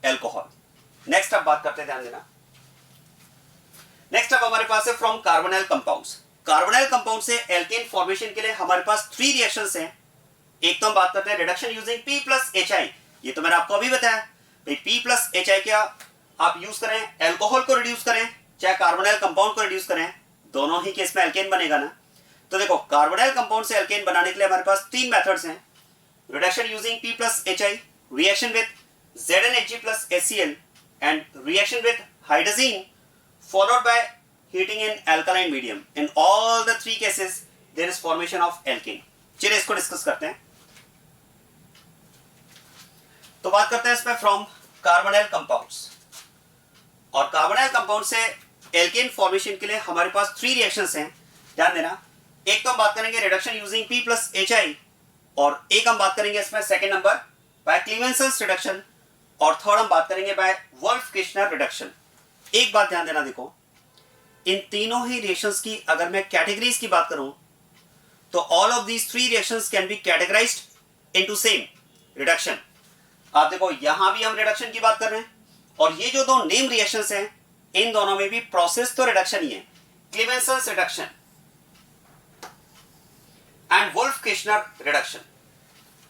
Alcohol. Next अब बात करते हैं, ध्यान देना। नेक्स्ट अब हमारे पास है from carbonyl compounds. Carbonyl compound से एल्केन फॉर्मेशन के लिए हमारे पास 3 रिएक्शंस हैं। एक तो हम बात करते हैं reduction using P plus HI। ये तो मैंने आपको अभी बताया भाई, P प्लस HI क्या आप यूज करें, एल्कोहल को रिड्यूस करें चाहे कार्बोनाइल कंपाउंड को रिड्यूस करें, दोनों ही केस में एल्केन बनेगा ना। तो देखो कार्बोनाइल कंपाउंड से एल्केन बनाने के लिए हमारे पास 3 मेथड्स हैं। Reduction using P plus HI, reaction with ZnHg plus HCl and reaction with hydrazine followed by heating in alkaline medium. In all the 3 cases there is formation of alkane. चलिए इसको discuss करते हैं। तो बात करते हैं इसमें फ्रॉम कार्बोनाइल कंपाउंड्स। और कार्बोनाइल कंपाउंड से एल्केन फॉर्मेशन के लिए हमारे पास 3 रिएक्शंस हैं, ध्यान देना। एक तो हम बात करेंगे reduction using P plus HI, और एक हम बात करेंगे इसमें सेकेंड नंबर बाय क्लीवेंसन्स रिडक्शन, और थर्ड हम बात करेंगे बाय वोल्फ-किर्चनर रिडक्शन। एक बात ध्यान देना, देखो इन तीनों ही रिएक्शंस की अगर मैं कैटेगरीज की बात करूं तो all of these 3 reactions can be categorised into same reduction. आप देखो यहां भी हम रिडक्शन की बात कर रहे हैं, और ये जो 2 नेम रिएक्शंस हैं इन दोनों में भी प्रोसेस तो रिडक्शन ही है, Clemmensen's reduction and Wolff Kishner reduction.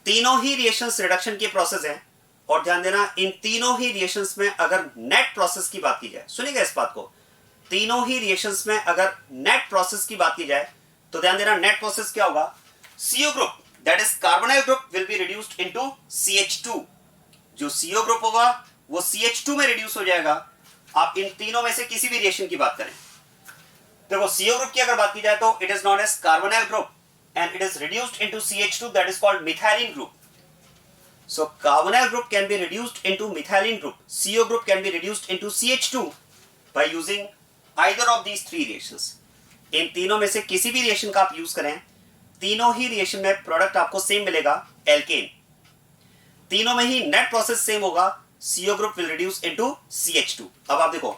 तीनों ही रिएक्शंस रिडक्शन की प्रोसेस है। और ध्यान देना इन तीनों ही रिएक्शंस में अगर नेट प्रोसेस की बात की जाए, सुनिएगा इस बात को, तीनों ही रिएक्शंस में अगर नेट प्रोसेस की बात की जाए तो ध्यान देना नेट प्रोसेस क्या होगा, CO group that is carbonyl group will be reduced into CH2। जो CO ग्रुप होगा वो CH2 में रिड्यूस हो जाएगा। आप इन तीनों में से किसी भी रिएक्शन की बात करें, देखो CO ग्रुप की अगर बात की जाए तो it is known as carbonyl group and it is reduced into CH2 that is called methylene group. So carbonyl group can be reduced into methylene group. CO group can be reduced into CH2 by using either of these 3 reactions. इन तीनों में से किसी भी reaction का आप use करें, तीनों ही reaction में प्रोडक्ट आपको सेम मिलेगा, एल्केन। तीनों में ही नेट प्रोसेस सेम होगा, CO group will reduce into CH2। अब आप देखो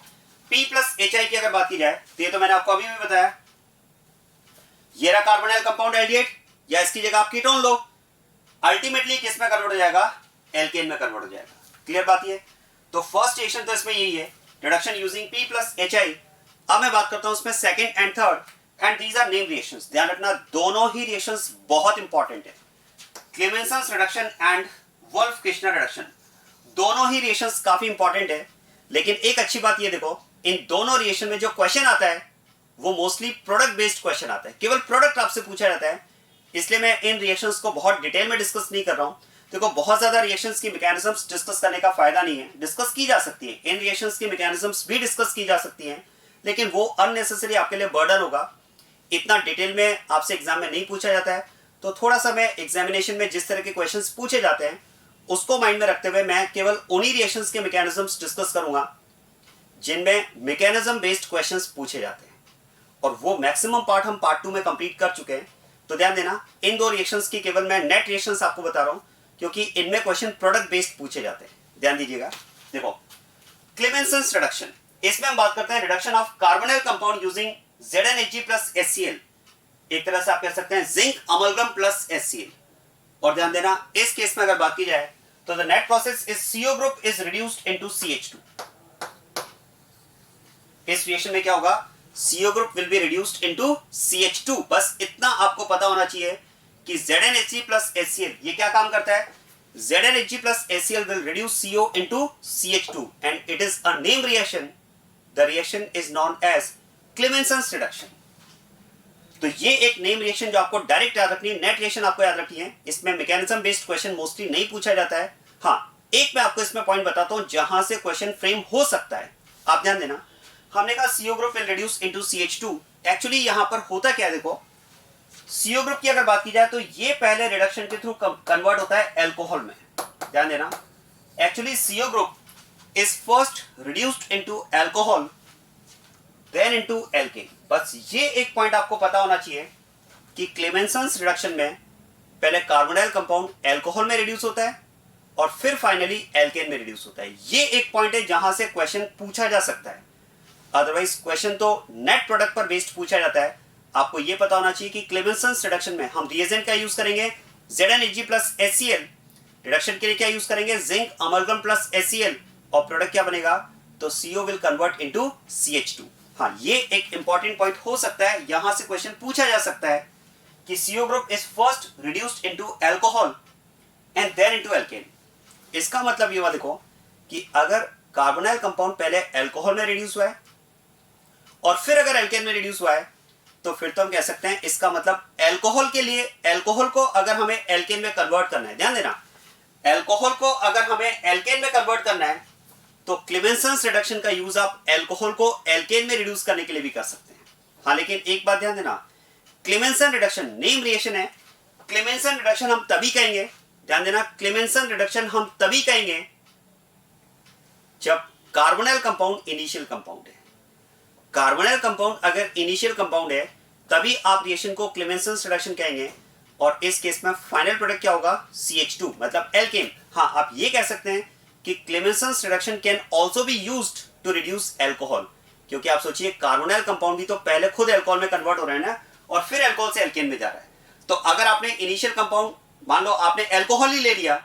P प्लस HI की अगर बात की जाए तो ये तो मैंने आपको अभी भी बताया, ये रहा कार्बोनाइल कंपाउंड एल्डिहाइड, या इसकी जगह आप कीटोन लो, अल्टीमेटली किस में कन्वर्ट हो जाएगा, एल्केन में कन्वर्ट हो जाएगा। क्लियर बात ये। तो फर्स्ट रिएक्शन तो इसमें यही है, reduction using P plus HI। अब मैं बात करता हूं इसमें second and third, and these are name reactions. ध्यान रखना दोनों ही रिएक्शंस बहुत इंपॉर्टेंट है, Clemmensen's reduction and Wolff Kishner reduction. दोनों ही रिएक्शंस काफी इंपॉर्टेंट है, लेकिन एक अच्छी बात ये देखो, इन दोनों रिएक्शन में जो क्वेश्चन आता है वो मोस्टली प्रोडक्ट बेस्ड क्वेश्चन आता है, केवल प्रोडक्ट आपसे पूछा जाता है। इसलिए मैं इन रिएक्शंस को बहुत डिटेल में डिस्कस नहीं कर रहा हूं। देखो बहुत ज्यादा रिएक्शंस की मैकेनिज्म्स डिस्कस करने का फायदा नहीं है, डिस्कस की जा सकती है, इन रिएक्शंस की मैकेनिज्म्स भी डिस्कस की जा सकती हैं, लेकिन वो अननेसेसरी आपके लिए बर्डन होगा। इतना डिटेल में आपसे एग्जाम में नहीं पूछा जाता है, तो थोड़ा सा मैं एग्जामिनेशन में जिस तरह के क्वेश्चंस पूछे जाते हैं उसको माइंड में रखते हुए मैं केवल उन्हीं रिएक्शंस के मैकेनिज्म्स डिस्कस करूंगा जिनमें मैकेनिज्म बेस्ड क्वेश्चंस पूछे जाते हैं, और वो मैक्सिमम पार्ट हम पार्ट 2 में कंप्लीट कर चुके हैं। तो ध्यान देना इन 2 रिएक्शंस की केवल मैं नेट रिएक्शंस आपको बता रहा हूं, क्योंकि इनमें क्वेश्चन प्रोडक्ट बेस्ड पूछे जाते हैं। ध्यान दीजिएगा, देखो क्लीवेंसन्स रिडक्शन, इसमें हम बात करते हैं reduction of carbonyl compound using ZnHg plus HCl। एक तरह से आप कह सकते हैं जिंक अमलगम प्लस HCl। और ध्यान देना इस केस में अगर बात की जाए तो the net process is CO group is reduced into CH2। इस रिएक्शन में क्या होगा, CO group will be reduced into CH2। बस इतना आपको पता होना चाहिए कि ZnHg plus HCl ये क्या काम करता है, ZnHg plus HCl will reduce CO into CH2 and it is a name reaction. The reaction is known as Clemenson's reduction। तो ये एक नेम रिएक्शन जो आपको डायरेक्ट याद रखनी है, नेट रिएक्शन आपको याद रखनी है। इसमें मैकेनिज्म बेस्ड क्वेश्चन मोस्टली नहीं पूछा जाता है। हाँ, एक मैं आपको इसमें पॉइंट बताता हूं जहां से क्वेश्चन फ्रेम हो सकता है। आप ध्यान देना, हमने कहा CO group will reduce into CH2। Actually यहां पर होता क्या है, देखो CO ग्रुप की अगर बात की जाए तो ये पहले रिडक्शन के थ्रू कन्वर्ट होता है एल्कोहल में। ध्यान देना, actually CO group is first reduced into alcohol then into alkane. बस ये एक पॉइंट आपको पता होना चाहिए कि क्लेमेंसन्स रिडक्शन में पहले कार्बोनाइल कंपाउंड एल्कोहल में रिड्यूस होता है और फिर फाइनली एल्केन में रिड्यूस होता है। ये एक पॉइंट है जहां से क्वेश्चन पूछा जा सकता है, अदरवाइज क्वेश्चन तो नेट प्रोडक्ट पर बेस्ड पूछा जाता है। आपको यह पता होना चाहिए कि क्लेमेंसन्स रिडक्शन में हम रिएजेंट का यूज करेंगे ZnHg प्लस HCl, रिडक्शन के लिए क्या यूज करेंगे, जिंक अमलगम प्लस HCl, और प्रोडक्ट क्या बनेगा, तो CO will convert into CH2। हाँ, ये एक इंपॉर्टेंट पॉइंट हो सकता है, यहां से क्वेश्चन पूछा जा सकता है कि CO group is first reduced into alcohol and then into alkane. इसका मतलब ये देखो कि अगर कार्बोनाइल कंपाउंड पहले अल्कोहल में रिड्यूस हुआ है और फिर अगर एल्केन में रिड्यूस हुआ है, तो फिर तो हम कह सकते हैं इसका मतलब अल्कोहल के लिए, अल्कोहल को अगर हमें एल्केन में कन्वर्ट करना है, ध्यान देना, अल्कोहल को अगर हमें एल्केन में कन्वर्ट करना है तो क्लेमेंसन्स रिडक्शन का यूज आप अल्कोहल को एल्केन में रिड्यूस करने के लिए भी कर सकते हैं। हाँ, लेकिन एक बात ध्यान देना, क्लेमेंसन रिडक्शन नेम रिएक्शन है। क्लेमेंसन रिडक्शन हम तभी कहेंगे, ध्यान देना, क्लेमेंसन रिडक्शन हम तभी कहेंगे जब कार्बोनाइल कंपाउंड इनिशियल कंपाउंड है। कार्बोनाइल कंपाउंड अगर इनिशियल कंपाउंड है तभी आप रिएक्शन को क्लेमेंसन रिडक्शन कहेंगे, और इस केस में फाइनल प्रोडक्ट क्या होगा, CH2 मतलब एल्केन। हाँ, आप ये कह सकते हैं कि Clemmensen reduction can also be used to reduce alcohol, क्योंकि आप सोचिए कार्बोनाइल कंपाउंड भी तो पहले खुद अल्कोहल में कन्वर्ट हो रहा है ना, और फिर अल्कोहल से एल्केन में जा रहा है। तो अगर आपने इनिशियल कंपाउंड, मान लो आपने अल्कोहल ही ले लिया,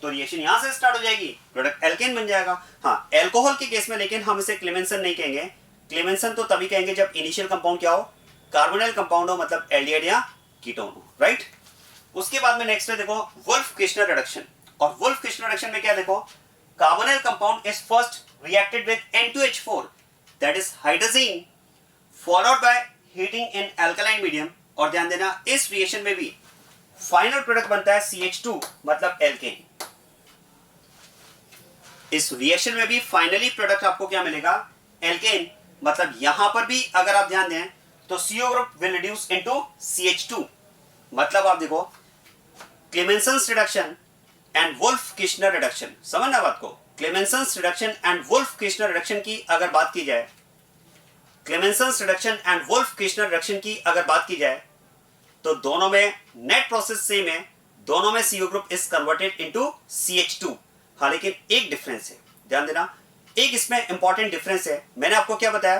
तो रिएक्शन यहां से स्टार्ट हो जाएगी, प्रोडक्ट एल्केन बन जाएगा। हाँ, अल्कोहल के केस में लेकिन हम इसे क्लेमेंसन नहीं कहेंगे। क्लेमेंसन तो तभी कहेंगे जब इनिशियल कंपाउंड क्या हो, कार्बोनाइल कंपाउंड हो, मतलब एल्डिहाइड या कीटोन हो, राइट। उसके बाद में नेक्स्ट है देखो वुल्फ-किर्चनर रिडक्शन। और वुल्फ-किर्चनर रिडक्शन में क्या देखो, carbonyl compound is first reacted with N2H4 that is hydrogen followed by heating in alkaline medium. और ध्यान देना, इस रिएक्शन में भी फाइनल प्रोडक्ट बनता है CH2 मतलब एल्केन। इस रिएक्शन में भी फाइनली प्रोडक्ट आपको क्या मिलेगा, एल्केन। मतलब यहां पर भी अगर आप ध्यान दें तो CO group will reduce into CH2। मतलब आप देखो क्लेमेंसन्स रिडक्शन एंड वुल्फ-किर्चनर रिडक्शन, समझना बात को, क्लेमेंसन्स रिडक्शन एंड वुल्फ-किर्चनर रिडक्शन की अगर बात की जाए, क्लेमेंसन्स रिडक्शन एंड वुल्फ-किर्चनर रिडक्शन की अगर बात की जाए तो दोनों में नेट प्रोसेस सेम है, दोनों में CO group is converted into CH2। हाँ, लेकिन एक डिफरेंस है, ध्यान देना, एक इसमें इंपॉर्टेंट डिफरेंस है। मैंने आपको क्या बताया,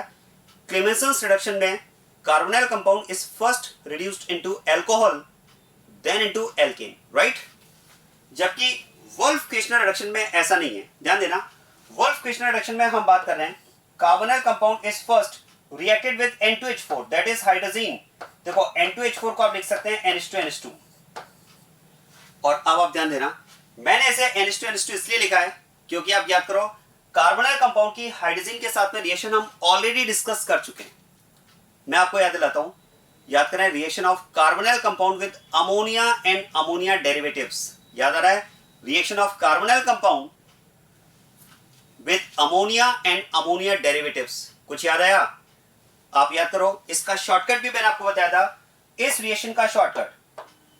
क्लेमेंसन्स रिडक्शन में carbonyl compound is first reduced into alcohol then into alkane, right. जबकि वुल्फ-किर्चनर रिडक्शन में ऐसा नहीं है, ध्यान देना, वुल्फ-किर्चनर रिडक्शन में हम बात कर रहे हैं carbonyl compound is first reacted with N2H4 that is hydrogen. देखो N2H4 को आप लिख सकते हैं NH2NH2। और अब आप ध्यान देना, मैंने इसे NH2NH2 इसलिए लिखा है क्योंकि आप याद करो कार्बोनाइल कंपाउंड की हाइड्रोजन के साथ में रिएक्शन हम ऑलरेडी डिस्कस कर चुके हैं। मैं आपको याद दिलाता हूं, याद करें, reaction of carbonyl compound with ammonia and ammonia derivatives. याद आ रहा है, reaction of carbonyl compound with ammonia and ammonia derivatives. कुछ याद आया? आप याद करो, इसका शॉर्टकट भी मैंने आपको बताया था। इस रिएक्शन का शॉर्टकट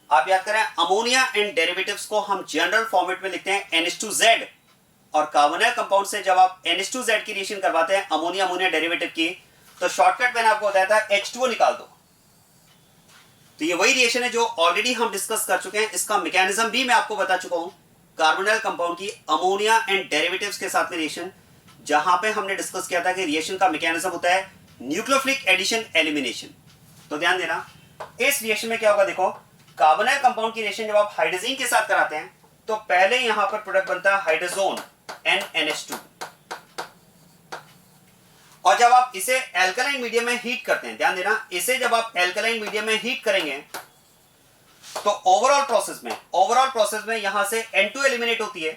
आप याद करें, अमोनिया एंड डेरिवेटिव्स को हम जनरल फॉर्मेट में लिखते हैं NH2Z, और कार्बोनाइल कंपाउंड से जब आप NH2Z की रिएक्शन करवाते हैं अमोनिया अमोनिया डेरिवेटिव की, तो शॉर्टकट मैंने आपको बताया था H2O निकाल दो। तो ये वही रिएक्शन है जो ऑलरेडी हम डिस्कस कर चुके हैं। इसका मैकेनिज्म भी मैं आपको बता चुका हूं, कार्बोनाइल कंपाउंड की अमोनिया एंड डेरिवेटिव्स के साथ में रिएक्शन, जहां पे हमने डिस्कस किया था कि रिएक्शन का मैकेनिज्म होता है न्यूक्लियोफिलिक एडिशन एलिमिनेशन। तो ध्यान देना, इस रिएक्शन में क्या होगा, देखो कार्बोनाइल कंपाउंड की रिएक्शन जब आप हाइड्रोजन के साथ कराते हैं तो पहले यहां पर प्रोडक्ट बनता है हाइड्रोजोन NNH2, और जब आप इसे एल्कलाइन मीडियम में हीट करते हैं, ध्यान देना, इसे जब आप एल्कलाइन मीडियम में हीट करेंगे तो ओवरऑल प्रोसेस में यहां से N2 एलिमिनेट होती है।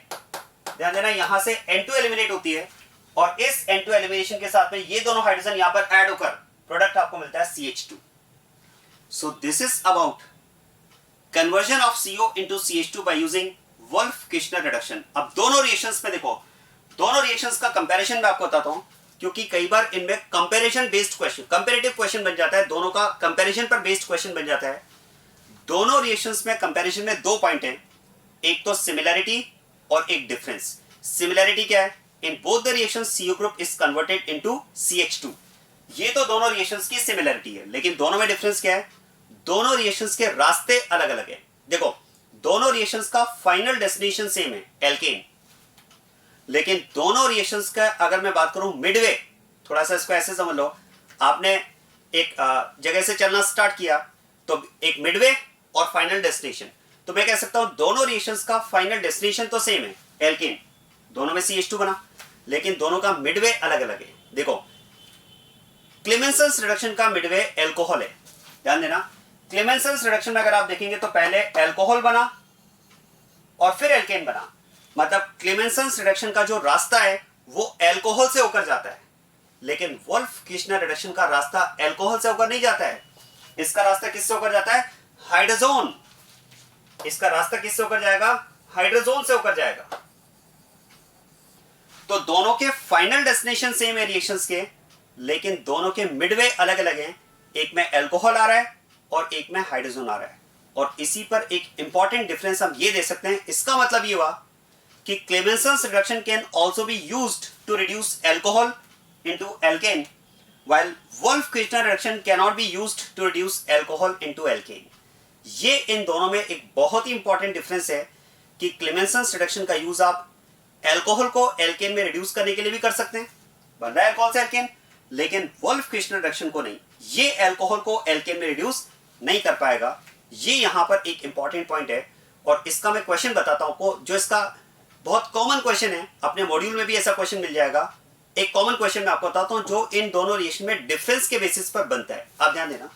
ध्यान देना, यहां से N2 एलिमिनेट होती है, और इस N2 एलिमिनेशन के साथ में ये दोनों हाइड्रोजन यहां पर ऐड होकर प्रोडक्ट आपको मिलता है CH2। So this is about conversion of CO into CH2 by using wolf-Kirchner reduction. अब दोनों रिएक्शंस में देखो, दोनों रिएक्शंस का कंपैरिजन मैं आपको बताता हूं, क्योंकि कई बार इनमें comparison based question, comparative question बन जाता है, दोनों का कंपैरिजन पर बेस्ड क्वेश्चन बन जाता है। दोनों रिएक्शंस में कंपैरिजन में दो पॉइंट हैं, एक तो सिमिलैरिटी और एक डिफरेंस। सिमिलैरिटी क्या है, in both the reactions CO group is converted into CH2। ये तो दोनों रिएक्शंस की सिमिलैरिटी है, लेकिन दोनों में डिफरेंस क्या है, दोनों रिएक्शंस के रास्ते अलग अलग है। देखो, दोनों रिएक्शंस का फाइनल डेस्टिनेशन सेम है, एल्केन, लेकिन दोनों रिएक्शंस का अगर मैं बात करूं मिडवे, थोड़ा सा इसको ऐसे समझ लो, आपने एक जगह से चलना स्टार्ट किया तो एक मिडवे और फाइनल डेस्टिनेशन, तो मैं कह सकता हूं दोनों रिएक्शंस का फाइनल डेस्टिनेशन तो सेम है, एल्केन, दोनों में CH2 बना, लेकिन दोनों का मिडवे अलग अलग है। देखो क्लेमेंसन्स रिडक्शन का मिडवे एल्कोहल है, ध्यान देना। क्लेमेंसन्स रिडक्शन में अगर आप देखेंगे तो पहले एल्कोहल बना और फिर एल्केन बना, मतलब क्लेमेंसन्स रिडक्शन का जो रास्ता है वो एल्कोहल से होकर जाता है, लेकिन वुल्फ किर्चनर रिडक्शन का रास्ता एल्कोहल से होकर नहीं जाता है। इसका रास्ता किससे होकर जाता है? हाइड्रोजोन। इसका रास्ता किससे होकर जाएगा? हाइड्रोजोन से होकर जाएगा। तो दोनों के फाइनल डेस्टिनेशन सेम है रिएक्शंस के, लेकिन दोनों के मिडवे अलग अलग हैं। एक में एल्कोहल आ रहा है और एक में हाइड्रोजन आ रहा है। और इसी पर एक इंपॉर्टेंट डिफरेंस हम ये दे सकते हैं। इसका मतलब ये हुआ कि Clemmensen's reduction can also be used to reduce alcohol into alkane, while Wolff-Kishner reaction cannot be used to reduce alcohol into alkane। ये इन दोनों में एक बहुत ही इंपॉर्टेंट डिफरेंस है कि क्लेमेंसन्स रिडक्शन का यूज आप एल्कोहल को एल्केन में रिड्यूस करने के लिए भी कर सकते हैं, बन रहा है एल्कोहल से एल्केन, लेकिन Wolff-Kishner रिडक्शन को नहीं, ये एल्कोहल को एल्केन में रिड्यूस नहीं कर पाएगा। ये यहां पर एक इंपॉर्टेंट पॉइंट है और इसका मैं क्वेश्चन बताता हूं आपको, जो इसका बहुत कॉमन क्वेश्चन है, अपने मॉड्यूल में भी ऐसा क्वेश्चन मिल जाएगा। एक कॉमन क्वेश्चन मैं आपको बताता हूं जो इन दोनों रिएक्शन में डिफरेंस के बेसिस पर बनता है, आप ध्यान देना।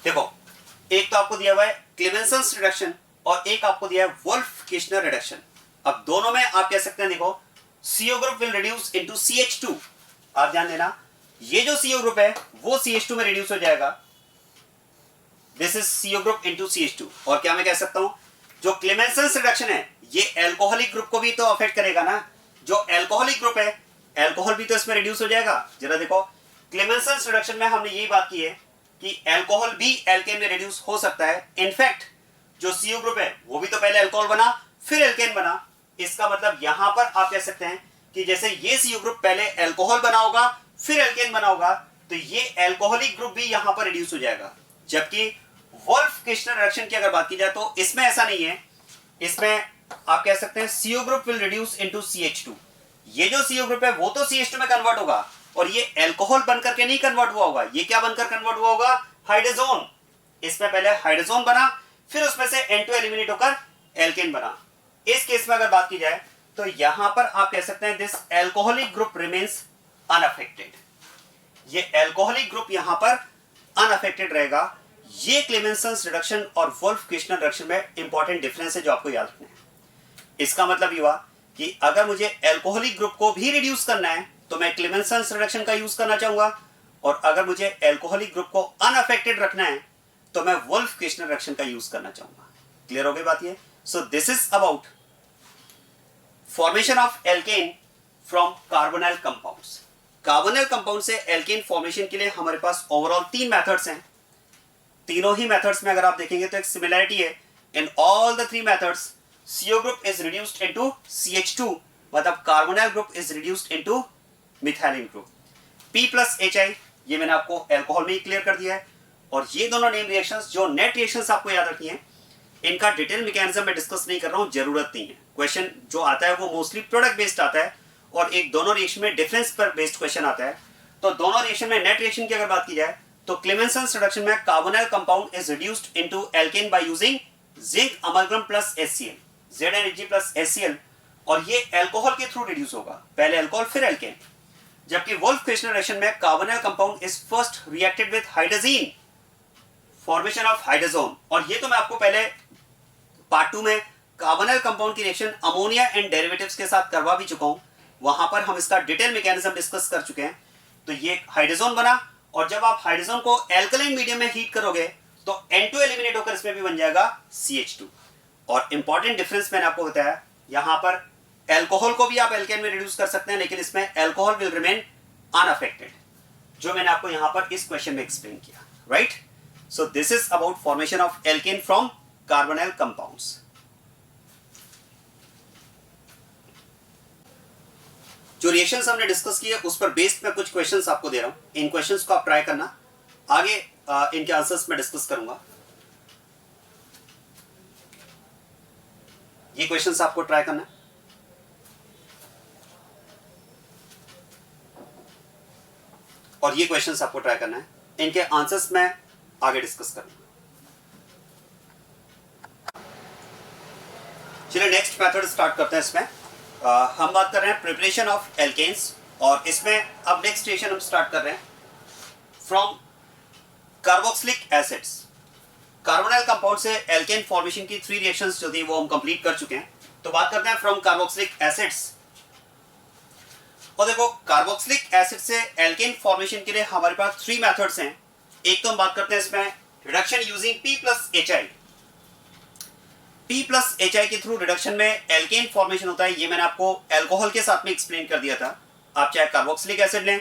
देखो एक तो आपको दिया हुआ है क्लेमेंसन्स रिडक्शन और एक आपको दिया है वुल्फ-किर्चनर रिडक्शन। अब दोनों में आप कह सकते हैं, देखो CO group will reduce into CH2। आप ध्यान देना, ये जो CO ग्रुप है वो CH2 में रिड्यूस हो जाएगा। This is CO group into CH2। और क्या मैं कह सकता हूं, जो क्लेमेंसन्स रिडक्शन है ये एल्कोहलिक ग्रुप को भी तो अफेक्ट करेगा ना। जो एल्कोहलिक ग्रुप है, एल्कोहल भी तो इसमें रिड्यूस हो जाएगा। जरा देखो क्लेमेंसन्स रिडक्शन में हमने यही बात की है कि एल्कोहल भी एल्केन में रिड्यूस हो सकता है। इनफैक्ट जो CO ग्रुप है वो भी तो पहले एल्कोहल बना फिर एल्केन बना। इसका मतलब यहां पर आप कह सकते हैं कि जैसे ये CO ग्रुप पहले एल्कोहल बना होगा फिर एल्केन बना होगा, तो ये एल्कोहलिक ग्रुप भी यहां पर रिड्यूस हो जाएगा। जबकि वुल्फ-किर्चनर रिडक्शन की अगर बात की जाए तो इसमें ऐसा नहीं है। इसमें आप कह सकते हैं CO group will reduce into CH2। ये जो CO ग्रुप है वो तो CH2 में कन्वर्ट होगा और ये एल्कोहल बनकर के नहीं कन्वर्ट हुआ होगा। ये क्या बनकर कन्वर्ट हुआ होगा? हाइड्रोजोन। इसमें पहले हाइड्रोजोन बना फिर उसमें से N2 एलिमिनेट होकर एल्केन बना। इस केस में अगर बात की जाए तो यहां पर आप कह सकते हैं this alcoholic group remains unaffected. ये एल्कोहलिक ग्रुप यहां पर अनअफेक्टेड रहेगा। ये क्लेमेंसन्स रिडक्शन और वुल्फ-किर्चनर रिडक्शन में इंपॉर्टेंट डिफरेंस है जो आपको याद रखना है। इसका मतलब ये हुआ कि अगर मुझे एल्कोहलिक ग्रुप को भी रिड्यूस करना है तो मैं क्लेमेंसन्स रिडक्शन का यूज करना चाहूंगा, और अगर मुझे एल्कोहलिक ग्रुप को अनअफेक्टेड रखना है तो मैं वुल्फ-किर्चनर रिडक्शन का यूज करना चाहूंगा। क्लियर हो गई बात ये? सो this is about formation of alkene from carbonyl compounds. Carbonyl compound से एल्केन फॉर्मेशन के लिए हमारे पास ओवरऑल 3 मेथड्स हैं। तीनों ही मेथड्स में अगर आप देखेंगे तो एक सिमिलरिटी है। In all the 3 methods CO group is reduced into CH2, मतलब carbonyl group is reduced into methylene group. P plus HI ये मैंने आपको एल्कोहल में ही क्लियर कर दिया है। और ये दोनों नेम रिएक्शंस जो नेट रिएक्शंस आपको याद रखनी है, इनका डिटेल मैकेनिज्म में डिस्कस नहीं कर रहा हूं, जरूरत नहीं है। क्वेश्चन जो आता है वो मोस्टली प्रोडक्ट बेस्ड आता है और एक दोनों रिएक्शन में डिफरेंस पर बेस्ड क्वेश्चन आता है। तो दोनों रिएक्शन में नेट रिएक्शन की अगर बात की जाए तो क्लेमेंसन्स रिडक्शन में carbonyl compound is reduced into alkane by using zinc amalgam plus HCl, ZnHg plus HCl, और ये एल्कोहल के थ्रू रिड्यूस होगा, पहले एल्कोहल फिर एल्केन। जबकि वुल्फ-किर्चनर रिएक्शन में carbonyl compound is first reacted with hydrazine, formation of hydrazone. और ये तो मैं आपको पहले पार्ट 2 में कार्बोनाइल कंपाउंड की रिएक्शन अमोनिया एंड डेरिवेटिव्स के साथ करवा भी चुका हूं, वहां पर हम इसका डिटेल मैकेनिज्म डिस्कस कर चुके हैं। तो ये हाइड्रोजन बना, और जब आप हाइड्रोजन को एल्कलाइन मीडियम में हीट करोगे तो N2 एलिमिनेट होकर इसमें भी बन जाएगा CH2। और इंपॉर्टेंट डिफरेंस मैंने आपको बताया, यहां पर एल्कोहल को भी आप एल्केन में रिड्यूस कर सकते हैं, लेकिन इसमें एल्कोहल विल रिमेन अनअफेक्टेड, जो मैंने आपको यहां पर इस क्वेश्चन में एक्सप्लेन किया, right. So this is about formation of alkene from carbonyl compounds. जो रिएक्शंस हमने डिस्कस किए उस पर बेस्ड मैं कुछ क्वेश्चंस आपको दे रहा हूं, इन क्वेश्चंस को आप ट्राई करना, आगे इनके आंसर्स मैं डिस्कस करूंगा। ये क्वेश्चंस आपको ट्राई करना है, और ये क्वेश्चंस आपको ट्राई करना है, इनके आंसर्स मैं आगे डिस्कस करूंगा। चलिए नेक्स्ट मेथड स्टार्ट करते हैं। इसमें हम बात कर रहे हैं प्रिपरेशन ऑफ एल्केन्स, और इसमें अब नेक्स्ट रिएक्शन हम स्टार्ट कर रहे हैं from carboxylic acids. Carbonyl compound से एल्केन फॉर्मेशन की 3 रिएक्शंस जो थी वो हम कंप्लीट कर चुके हैं। तो बात करते हैं फ्रॉम कार्बोक्सिलिक एसिड्स। और देखो, कार्बोक्सिलिक एसिड से एल्केन फॉर्मेशन के लिए हमारे पास 3 मेथड्स हैं। एक तो हम बात करते हैं इसमें रिडक्शन यूजिंग P+HI। P+HI के थ्रू रिडक्शन में एल्केन फॉर्मेशन होता है। ये मैंने आपको एल्कोहल के साथ में एक्सप्लेन कर दिया था। आप चाहे कार्बोक्सिलिक एसिड लें,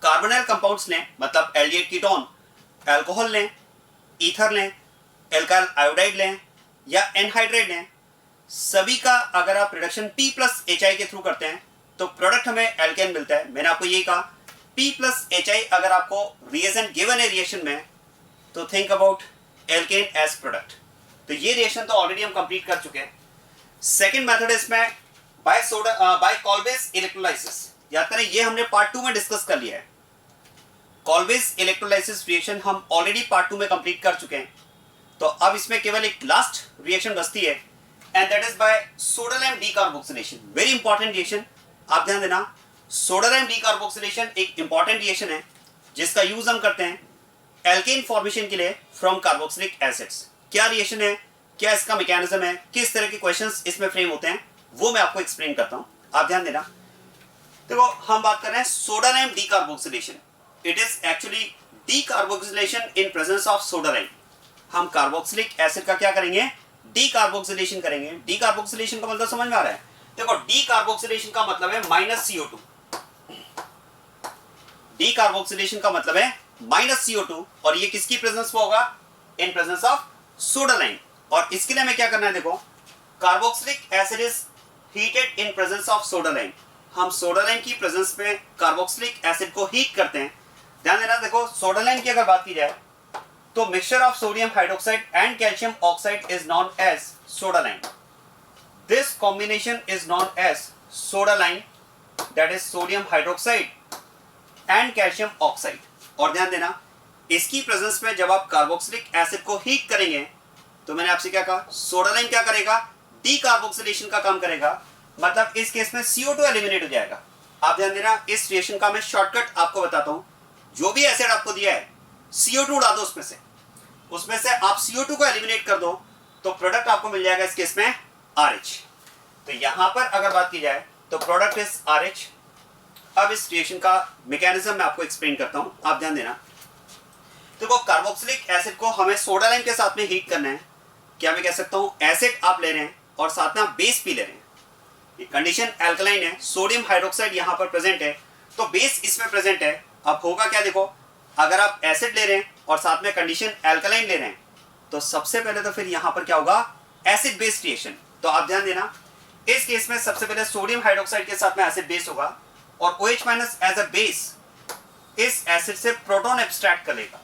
कार्बोनाइल कंपाउंड्स लें, मतलब एल्डिहाइड कीटोन, एल्कोहल लें, ईथर लें, एल्काइल आयोडाइड लें या एनहाइड्राइड लें, सभी का अगर आप रिडक्शन P+HI के थ्रू करते हैं तो प्रोडक्ट हमें एल्केन मिलता है। मैंने आपको यही कहा, P+HI अगर आपको रिएजेंट गिवन है रिएक्शन में, तो think about alkane as product. तो ये रिएक्शन तो ऑलरेडी हम कंप्लीट कर चुके हैं। सेकंड मेथड है इसमें बाय कॉल्वेज इलेक्ट्रोलाइसिस। याद करें, ये हमने पार्ट 2 में डिस्कस कर लिया है। कॉल्वेज इलेक्ट्रोलाइसिस रिएक्शन हम ऑलरेडी पार्ट 2 में कंप्लीट कर चुके हैं। तो अब इसमें केवल एक लास्ट रिएक्शन बचती है, and that is by सोडालाइम decarboxylation. Very important reaction, आप ध्यान देना। सोडालाइम डीकार्बोक्सिलेशन एक इंपॉर्टेंट रिएक्शन है जिसका यूज हम करते हैं एल्केन फॉर्मेशन के लिए फ्रॉम कार्बोक्सिलिक एसिड्स। क्या रिएक्शन है, क्या इसका मैकेनिज्म है, किस तरह के क्वेश्चंस इसमें फ्रेम होते हैं, वो मैं आपको एक्सप्लेन करता हूं, आप ध्यान देना। देखो, हम बात कर रहे हैं सोडालाइम decarboxylation. It is actually decarboxylation in presence of सोडालाइम। हम कार्बोक्सिलिक एसिड का क्या करेंगे, डीकार्बोक्सिलेशन करेंगे। डीकार्बोक्सिलेशन का मतलब समझ में आ रहा है? देखो, डीकार्बोक्सिलेशन का मतलब है -CO2। डीकार्बोक्सिलेशन का मतलब है -CO2, और ये किसकी प्रेजेंस में होगा, इन प्रेजेंस ऑफ सोडालाइम। और इसके लिए हमें क्या करना है, देखो, carboxylic acid is heated in presence of सोडालाइम। हम सोडालाइम की प्रेजेंस में कार्बोक्सिलिक एसिड को हीट करते हैं। ध्यान देना, देखो, सोडालाइम की अगर बात की जाए तो mixture of sodium hydroxide and calcium oxide is known as soda lime. This combination is known as soda lime, that is sodium hydroxide and calcium oxide. और ध्यान देना, इसकी प्रेजेंस में जब आप कार्बोक्सिलिक एसिड को हीट करेंगे तो मैंने आपसे क्या कहा, सोडालाइम क्या करेगा, डीकार्बोक्सिलेशन का काम करेगा। मतलब इस केस में CO2 एलिमिनेट हो जाएगा। आप ध्यान देना, इस रिएक्शन का मैं शॉर्टकट आपको बताता हूं। जो भी एसिड आपको दिया है, CO2 उड़ा दो उसमें से आप CO2 को एलिमिनेट कर दो, तो प्रोडक्ट आपको मिल जाएगा इस केस में RH। तो यहां पर अगर बात की जाए तो प्रोडक्ट इज RH। अब इस रिएक्शन का मैकेनिज्म मैं आपको एक्सप्लेन करता हूं, आप ध्यान देना। देखो, कार्बोक्सिलिक एसिड को हमें सोडालाइम के साथ में हीट करना है। क्या मैं कह सकता हूं, एसिड आप ले रहे हैं और साथ में आप बेस भी ले रहे हैं। ये कंडीशन एल्कलाइन है, सोडियम हाइड्रोक्साइड यहां पर प्रेजेंट है, तो बेस इसमें प्रेजेंट है। अब होगा क्या, देखो, अगर आप एसिड ले रहे हैं और साथ में कंडीशन एल्कलाइन ले रहे हैं, तो सबसे पहले तो फिर यहां पर क्या होगा, एसिड बेस रिएक्शन। तो आप ध्यान देना, इस केस में सबसे पहले सोडियम हाइड्रोक्साइड के साथ में एसिड बेस होगा, और OH- एज अ बेस इस एसिड से प्रोटॉन एब्स्ट्रैक्ट करेगा,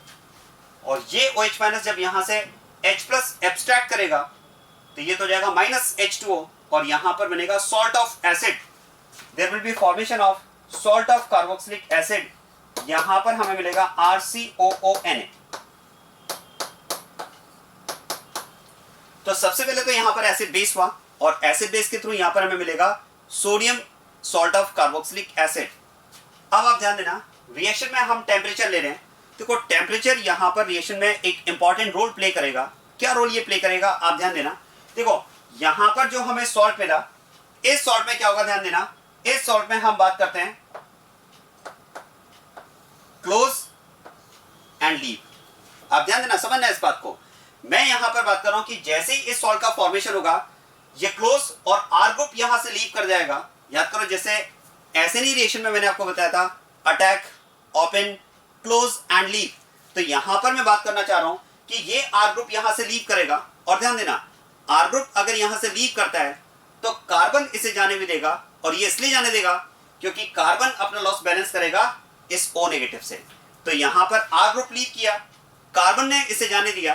और ये OH- जब यहां से H+ एब्स्ट्रैक्ट करेगा तो ये तो जाएगा -H2O, और यहां पर बनेगा salt of acid. There will be formation of salt of carboxylic acid. यहां पर हमें मिलेगा RCOONA। तो सबसे पहले तो यहां पर एसिड बेस हुआ, और एसिड बेस के थ्रू यहां पर हमें मिलेगा sodium salt of carboxylic acid. अब आप ध्यान देना, रिएक्शन में हम टेम्परेचर ले रहे हैं। देखो, टेम्परेचर यहां पर रिएक्शन में एक इंपॉर्टेंट रोल प्ले करेगा। क्या रोल ये प्ले करेगा, आप ध्यान देना। देखो, यहां पर जो हमें सॉल्ट मिला, इस सॉल्ट में क्या होगा, ध्यान देना, इस सॉल्ट में हम बात करते हैं क्लोज एंड लीव। आप ध्यान देना, समझना इस बात को। मैं यहां पर बात कर रहा हूं कि जैसे ही इस सॉल्ट का फॉर्मेशन होगा, ये क्लोज और आर ग्रुप यहां से लीव कर जाएगा। याद करो, जैसे एसिनी रिएक्शन में मैंने आपको बताया था attack, open, close and leave. तो यहां पर मैं बात करना चाह रहा हूं कि ये आर ग्रुप यहां से लीव करेगा। और ध्यान देना, आर ग्रुप अगर यहां से लीव करता है तो कार्बन इसे जाने भी देगा, और ये इसलिए जाने देगा क्योंकि कार्बन अपना लॉस बैलेंस करेगा इस O नेगेटिव से। तो यहां पर आर ग्रुप लीव किया, कार्बन ने इसे जाने दिया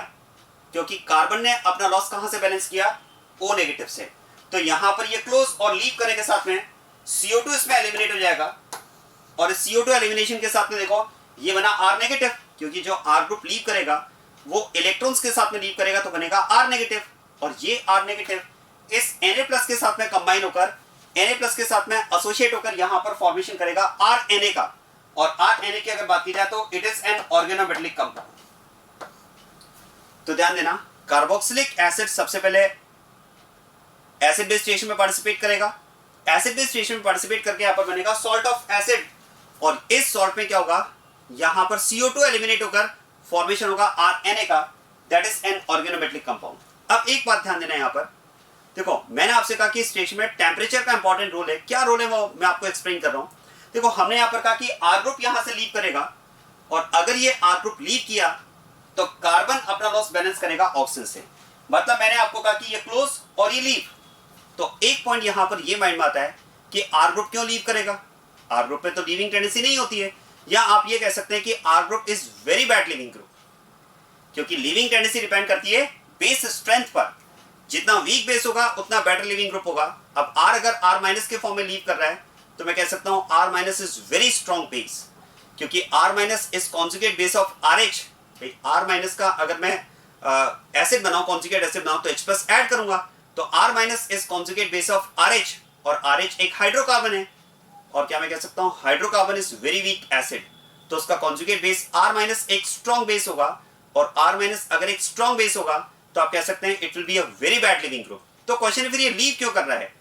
क्योंकि कार्बन ने अपना लॉस कहां से बैलेंस किया, O नेगेटिव से। तो यहां पर ये क्लोज और लीव करने के साथ में CO2 इसमें एलिमिनेट हो जाएगा, और इस CO2 एलिमिनेशन के साथ में देखो ये बना R नेगेटिव, क्योंकि जो R ग्रुप लीव करेगा वो इलेक्ट्रॉन्स के साथ में लीव करेगा तो बनेगा R नेगेटिव, और ये R नेगेटिव इस Na+ के साथ में कंबाइन होकर Na+ के साथ में एसोसिएट होकर यहां पर फॉर्मेशन करेगा RNA का। और RNA की अगर बात की जाए तो it is an organometallic compound. तो ध्यान देना, कार्बोक्सिलिक एसिड सबसे पहले एसिड बेस रिएक्शन में पार्टिसिपेट करेगा, एसिड बेस रिएक्शन में पार्टिसिपेट करके यहां पर बनेगा सॉल्ट ऑफ एसिड, और इस सॉल्ट में क्या होगा, यहां पर CO2 एलिमिनेट होकर फॉर्मेशन होगा RNA का, that is an organometallic compound. अब एक बात ध्यान देना, यहां पर देखो मैंने आपसे कहा कि इस रिएक्शन में टेम्परेचर का इंपॉर्टेंट रोल है। क्या रोल है वो मैं आपको एक्सप्लेन कर रहा हूं। देखो हमने यहां पर कहा कि आर ग्रुप यहां से लीव करेगा, और अगर ये आर ग्रुप लीव किया तो कार्बन अपना लॉस बैलेंस करेगा ऑक्सीजन से। मतलब मैंने आपको कहा कि ये क्लोज और ये लीव। तो एक पॉइंट यहां पर ये माइंड में आता है कि आर ग्रुप क्यों लीव करेगा। आर ग्रुप में तो लीविंग टेंडेंसी नहीं होती है, या आप ये कह सकते हैं कि R group is very bad leaving group, क्योंकि लीविंग टेंडेंसी डिपेंड करती है बेस स्ट्रेंथ पर। जितना वीक बेस होगा उतना बेटर लीविंग ग्रुप होगा। अब R अगर R- के फॉर्म में लीव कर रहा है तो मैं कह सकता हूं R- is very strong base, क्योंकि R- is conjugate base of RH। R- का अगर मैं एसिड बनाऊं, कॉन्जुगेट एसिड बनाऊं तो H+ ऐड करूंगा, तो R- is conjugate base of RH, और RH एक हाइड्रोकार्बन है। और क्या मैं कह सकता हूं, hydrocarbon is very weak acid, तो उसका कॉन्जुगेट बेस R- एक स्ट्रॉन्ग बेस होगा, और R- अगर एक स्ट्रॉन्ग बेस होगा तो आप कह सकते हैं it will be a very bad living group. तो क्वेश्चन फिर ये लीव क्यों कर रहा है।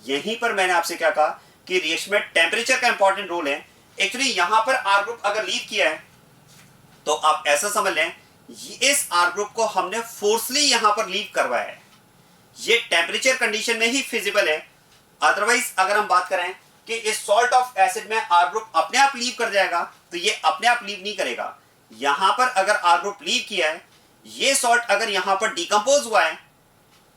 यहीं पर मैंने आपसे क्या कहा कि रिएक्शन में टेम्परेचर का इंपॉर्टेंट रोल है। एक्चुअली यहां पर आर ग्रुप अगर लीव किया है तो आप ऐसा समझ लें इस आर ग्रुप को हमने फोर्सली यहां पर लीव करवाया है। ये टेम्परेचर कंडीशन में ही फिजिबल है। अदरवाइज अगर हम बात करें कि इस सॉल्ट ऑफ एसिड में आर ग्रुप अपने आप लीव कर जाएगा तो ये अपने आप लीव नहीं करेगा। यहां पर अगर आर ग्रुप लीव किया है, ये सॉल्ट अगर यहां पर डिकम्पोज हुआ है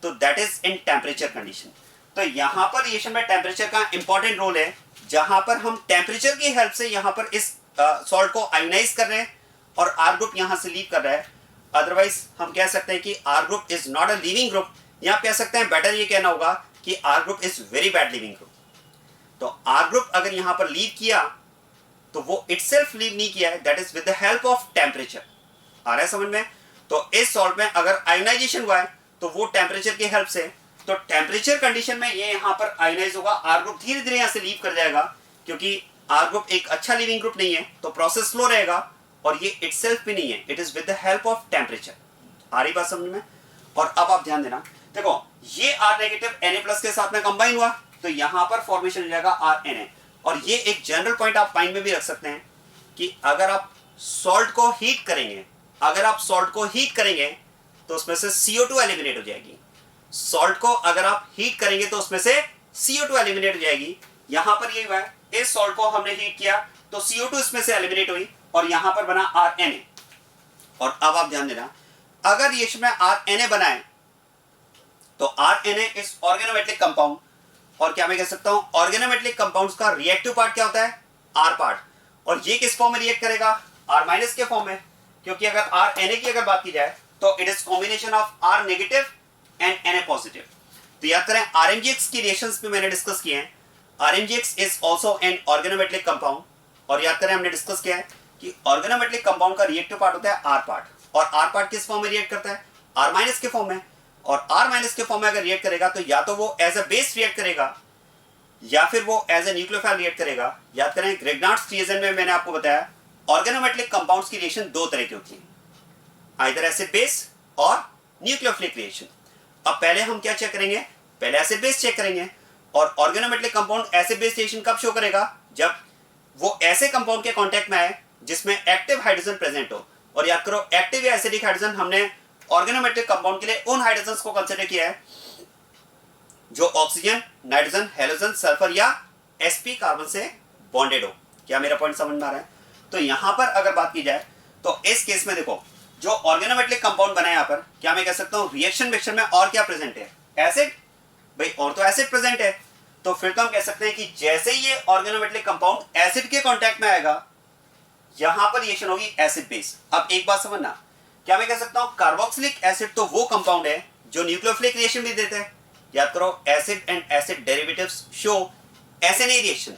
तो that is in temperature condition. तो यहां पर रिएक्शन में टेम्परेचर का इंपॉर्टेंट रोल है, जहां पर हम टेम्परेचर की हेल्प से यहां पर इस सॉल्ट को आयोनाइज कर रहे हैं और आर ग्रुप यहां से लीव कर रहा है। अदरवाइज हम कह सकते हैं कि R group is not a living group, या कह सकते हैं बेटर ये कहना होगा कि R group is very bad living group. तो आर ग्रुप अगर यहां पर लीव किया तो वो इटसेल्फ लीव नहीं किया है, that is with the help of temperature. आ रहा है समझ में। तो इस सॉल्ट में अगर आयोनाइजेशन हुआ है तो वो टेम्परेचर की हेल्प से, तो टेम्परेचर कंडीशन में ये यहां पर आयोनाइज होगा, आर ग्रुप धीरे धीरे यहां से लीव कर जाएगा, क्योंकि आर ग्रुप एक अच्छा लिविंग ग्रुप नहीं है तो प्रोसेस स्लो रहेगा, और ये इटसेल्फ भी नहीं है, it is with the help of temperature. आ रही बात समझ में। और अब आप ध्यान देना, देखो ये R- Na+ के साथ में कंबाइन हुआ तो यहां पर फॉर्मेशन हो जाएगा RNA। और ये एक जनरल पॉइंट आप माइंड में भी रख सकते हैं कि अगर आप सॉल्ट को हीट करेंगे, तो उसमें से CO2 एलिमिनेट हो जाएगी। सॉल्ट को अगर आप हीट करेंगे तो उसमें से CO2 एलिमिनेट हो जाएगी। यहां पर ये हुआ है, इस सॉल्ट को हमने हीट किया तो CO2 इसमें से एलिमिनेट हुई और यहां पर बना RNA। और अब आप ध्यान देना, अगर रिएक्शन में RNA बनाए तो RNA इज ऑर्गेनोमेटेलिक कंपाउंड, और क्या मैं कह सकता हूं ऑर्गेनोमेटेलिक कंपाउंड्स का रिएक्टिव पार्ट क्या होता है, R पार्ट। और ये किस फॉर्म में रिएक्ट करेगा, R- के फॉर्म में, क्योंकि अगर RNA की अगर बात की जाए तो it is combination of R- and Na+। तो याद करें RMGX की रिएक्शंस पे मैंने डिस्कस किए हैं, RMGX is also an organometallic compound. और याद करें हमने डिस्कस किया है कि ऑर्गेनोमेटेलिक कंपाउंड का रिएक्टिव पार्ट होता है R पार्ट, और R पार्ट किस फॉर्म में रिएक्ट करता है, R- के फॉर्म में। और R- के फॉर्म में अगर रिएक्ट करेगा तो या तो वो एज अ बेस रिएक्ट करेगा या फिर वो एज ए न्यूक्लियोफाइल रिएक्ट करेगा। याद करें ग्रिग्नार्ड्स रिएक्शन में मैंने आपको बताया ऑर्गेनोमेटेलिक कंपाउंड्स की रिएक्शन दो तरह की होती है, आइदर एसिड बेस और न्यूक्लियोफिलिक रिएक्शन। अब पहले हम क्या चेक करेंगे, पहले एसिड बेस चेक करेंगे। और organometallic compound acid base reaction कब शो करेगा, जब वो ऐसे कंपाउंड के कांटेक्ट में आए जिसमें एक्टिव हाइड्रोजन प्रेजेंट हो। और याद करो एक्टिव या एसिडिक हाइड्रोजन हमने ऑर्गेनोमेट्रिक कंपाउंड के लिए उन हाइड्रोजन्स को कंसीडर किया है जो ऑक्सीजन, नाइट्रोजन, हेलोजन, सल्फर या sp कार्बन से बॉन्डेड हो। क्या मेरा पॉइंट समझ में आ रहा है? तो यहां पर अगर बात की जाए तो इस केस में देखो जो ऑर्गेनोमेट्रिक कंपाउंड बना है यहां पर, क्या मैं कह सकता हूं रिएक्शन मिक्सचर में और क्या प्रेजेंट है? एसिड। भाई और तो एसिड प्रेजेंट है, तो फिर तो हम कह सकते हैं कि जैसे ही ये ऑर्गेनोमेट्रिक कंपाउंड एसिड के कांटेक्ट में आएगा यहां पर रिएक्शन होगी एसिड बेस। अब एक बात समझना, क्या मैं कह सकता हूं कार्बोक्सिलिक एसिड तो वो कंपाउंड है जो न्यूक्लियोफिलिक रिएक्शन भी देता है। याद करो acid and acid derivatives show SNA reaction.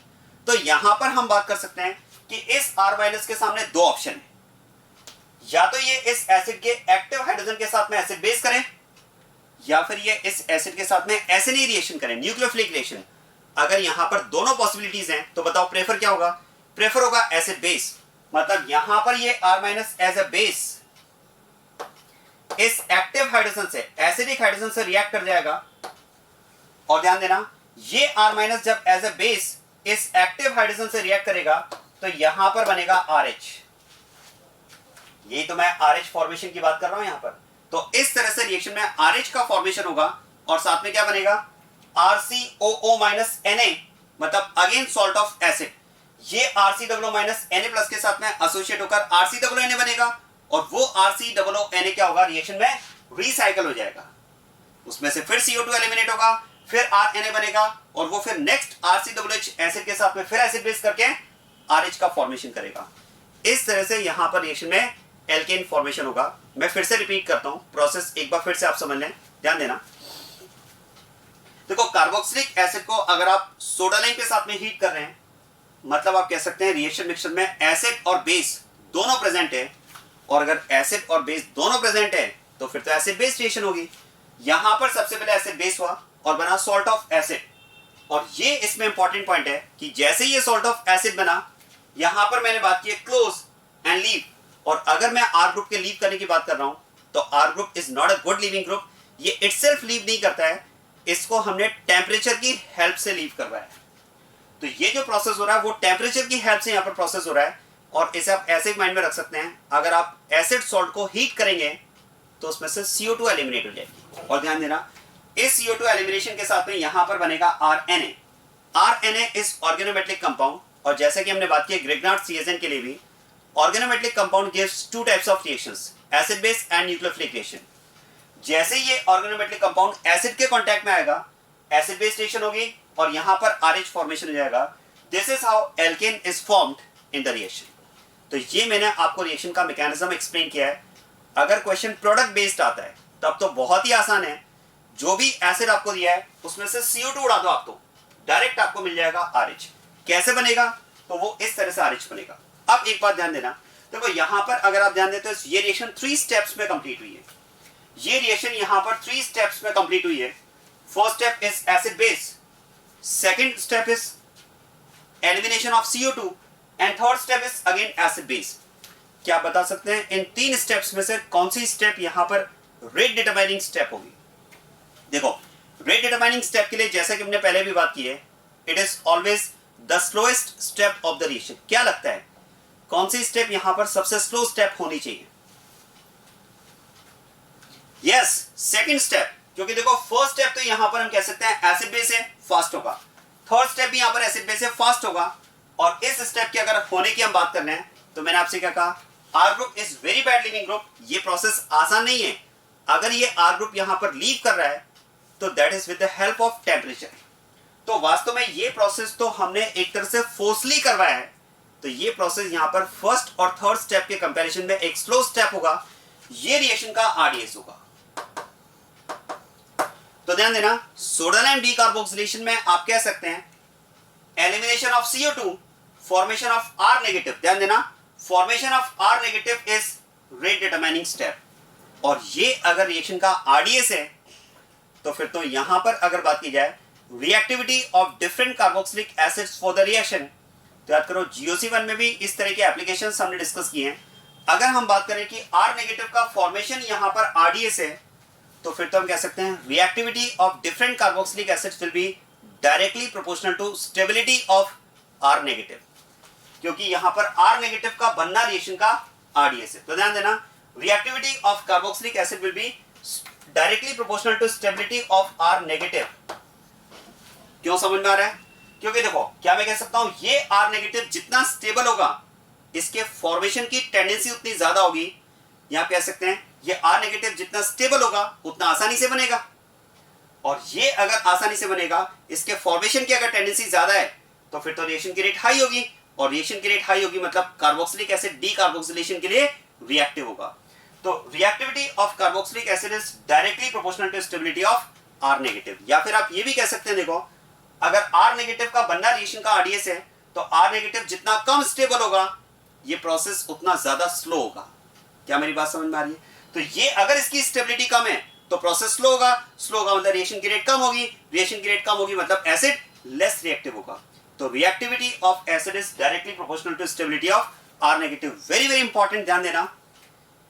तो यहां पर हम बात कर सकते हैं कि इस R- के सामने दो ऑप्शन है, या तो ये इस एसिड के एक्टिव हाइड्रोजन के साथ में एसिड बेस करें या फिर ये इस एसिड के साथ में SNA रिएक्शन करें, न्यूक्लियोफिलिक रिएक्शन। अगर यहां पर दोनों पॉसिबिलिटीज हैं तो बताओ प्रेफर क्या होगा? प्रेफर होगा एसिड बेस। मतलब यहां पर ये R- एज अ बेस इस एक्टिव हाइड्रोजन से एसिडिक हाइड्रोजन से रिएक्ट कर जाएगा। और ध्यान देना ये R- जब एज अ बेस इस एक्टिव हाइड्रोजन से रिएक्ट करेगा तो यहां पर बनेगा RH। यही तो मैं RH फॉर्मेशन की बात कर रहा हूं यहां पर। तो इस तरह से रिएक्शन में RH का फॉर्मेशन होगा और साथ में क्या बनेगा? RCOO Na, मतलब अगेन सॉल्ट ऑफ एसिड। ये RCOO- के साथ में एसोसिएट होकर RCOO बनेगा और वो RCOO क्या होगा? रिएक्शन में रिसाइकल हो जाएगा, उसमें से फिर CO2 एलिमिनेट होगा, फिर RNA बनेगा और वो फिर नेक्स्ट RCOOH एसिड के साथ में फिर एसिड बेस करके RH का फॉर्मेशन करेगा। इस तरह से यहां पर रिएक्शन में एल्केन फॉर्मेशन होगा। मैं फिर से रिपीट करता हूं प्रोसेस, एक बार फिर से आप समझ लें, ध्यान देना। देखो कार्बोक्सिलिक एसिड को अगर आप सोडा लाइम के साथ में हीट कर रहे हैं, मतलब आप कह सकते हैं रिएक्शन मिक्सचर में एसिड और बेस दोनों प्रेजेंट है। और अगर एसिड और बेस दोनों प्रेजेंट है तो फिर तो एसिड बेस रिएक्शन होगी। यहां पर सबसे पहले एसिड बेस हुआ और बना सॉल्ट ऑफ एसिड। और ये इसमें इंपॉर्टेंट पॉइंट है कि जैसे ये सॉल्ट ऑफ एसिड बना, यहां पर मैंने बात की है क्लोज एंड लीव। और अगर मैं R ग्रुप के लीव करने की बात कर रहा हूं तो R group is not a good leaving group. ये इटसेल्फ लीव नहीं करता है, इसको हमने टेम्परेचर की हेल्प से लीव करवाया है। तो ये जो प्रोसेस हो रहा है वो टेम्परेचर की हेल्प से यहां पर प्रोसेस हो रहा है। और इसे आप ऐसे माइंड में रख सकते हैं, अगर आप एसिड सॉल्ट को हीट करेंगे तो उसमें से CO2 एलिमिनेट हो जाएगी। और ध्यान देना इस CO2 एलिमिनेशन के साथ में यहां पर बनेगा RNA। RNA is organometric compound. और जैसे कि हमने बात की ग्रिग्नार्ड CSN के लिए भी, organometric compound gives two types of reactions, acid base and nucleophilic reaction. जैसे ये ऑर्गेनोमेट्रिक कंपाउंड एसिड के कांटेक्ट में आएगा एसिड बेस रिएक्शन होगी और यहां पर RH फॉर्मेशन हो जाएगा। This is how alkane is formed in the reaction. तो ये मैंने आपको रिएक्शन का मैकेनिज्म एक्सप्लेन किया है। अगर क्वेश्चन प्रोडक्ट बेस्ड आता है तब तो बहुत ही आसान है, जो भी एसिड आपको दिया है उसमें से CO2 उड़ा दो, आप तो डायरेक्ट आपको मिल जाएगा RH। कैसे बनेगा? तो वो इस तरह से RH बनेगा। अब एक बात ध्यान देना, देखो यहां पर अगर आप ध्यान देते हो ये रिएक्शन 3 स्टेप्स में कंप्लीट हुई है। ये रिएक्शन यहां पर 3 स्टेप्स में कंप्लीट हुई है। First step is acid base, second step is elimination of CO2 and third step is again acid base. क्या आप बता सकते हैं इन 3 स्टेप्स में से कौन सी स्टेप यहां पर रेट डिटरमाइनिंग स्टेप होगी? देखो रेट डिटरमाइनिंग स्टेप के लिए जैसे कि हमने पहले भी बात की है, it is always the slowest step of the reaction. क्या लगता है कौन सी स्टेप यहां पर सबसे स्लो स्टेप होनी चाहिए? Yes, second step. क्योंकि देखो फर्स्ट स्टेप तो यहां पर हम कह सकते हैं एसिड बेस है, फास्ट होगा। थर्ड स्टेप भी यहां पर एसिड बेस है, फास्ट होगा। और इस स्टेप की अगर होने की हम बात कर रहे हैं तो मैंने आपसे क्या कहा, R group is very bad leaving group. ये प्रोसेस आसान नहीं है। अगर ये R ग्रुप यहां पर लीव कर रहा है तो that is with the help of temperature. तो वास्तव में ये प्रोसेस तो हमने एक तरह से फोर्सली करवाया है। तो ये प्रोसेस यहां पर फर्स्ट और थर्ड स्टेप के कंपैरिजन में एक स्लो स्टेप होगा। ये रिएक्शन का RDS होगा। तो ध्यान देना सोडा लाइम डीकार्बोक्सिलेशन में आप कह सकते हैं elimination of CO2, formation of R negative. ध्यान देना formation of R negative is rate determining step. और ये अगर रिएक्शन का RDS है तो फिर तो यहां पर अगर बात की जाए reactivity of different carboxylic acids for the reaction, तो याद करो GOC1 में भी इस तरह के एप्लीकेशंस हमने डिस्कस किए हैं। अगर हम बात करें कि R नेगेटिव का फॉर्मेशन यहां पर RDS है तो फिर तो हम कह सकते हैं reactivity of different carboxylic acids will be directly proportional to stability of R negative. क्योंकि यहां पर R नेगेटिव का बनना रिएक्शन का RDS है। तो ध्यान देना, reactivity of carboxylic acid will be directly proportional to stability of R negative. क्यों समझ में आ रहा है? क्योंकि देखो क्या मैं कह सकता हूं, ये R नेगेटिव जितना स्टेबल होगा इसके फॉर्मेशन की टेंडेंसी उतनी ज्यादा होगी। यहां कह सकते हैं ये R नेगेटिव जितना स्टेबल होगा उतना आसानी से बनेगा, और ये अगर आसानी से बनेगा, इसके फॉर्मेशन की अगर टेंडेंसी ज्यादा है तो फिर तो रिएक्शन की रेट हाई होगी, और रिएक्शन की रेट हाई होगी मतलब कार्बोक्सिलिक एसिड डीकार्बोक्सिलेशन के लिए रिएक्टिव होगा। तो reactivity of carboxylic acid is directly proportional to stability of R negative. या फिर आप ये भी कह सकते हैं, देखो अगर R नेगेटिव का बनना रिएक्शन का RDS है तो R नेगेटिव जितना कम स्टेबल होगा ये प्रोसेस उतना ज्यादा स्लो होगा। क्या मेरी बात समझ में आ रही है? तो ये अगर इसकी स्टेबिलिटी कम है तो प्रोसेस स्लो होगा, स्लो होगा मतलब रिएक्शन की रेट कम होगी, रिएक्शन की रेट कम होगी मतलब एसिड लेस रिएक्टिव होगा। तो reactivity of acid is directly proportional to stability of R negative. Very very important, ध्यान देना,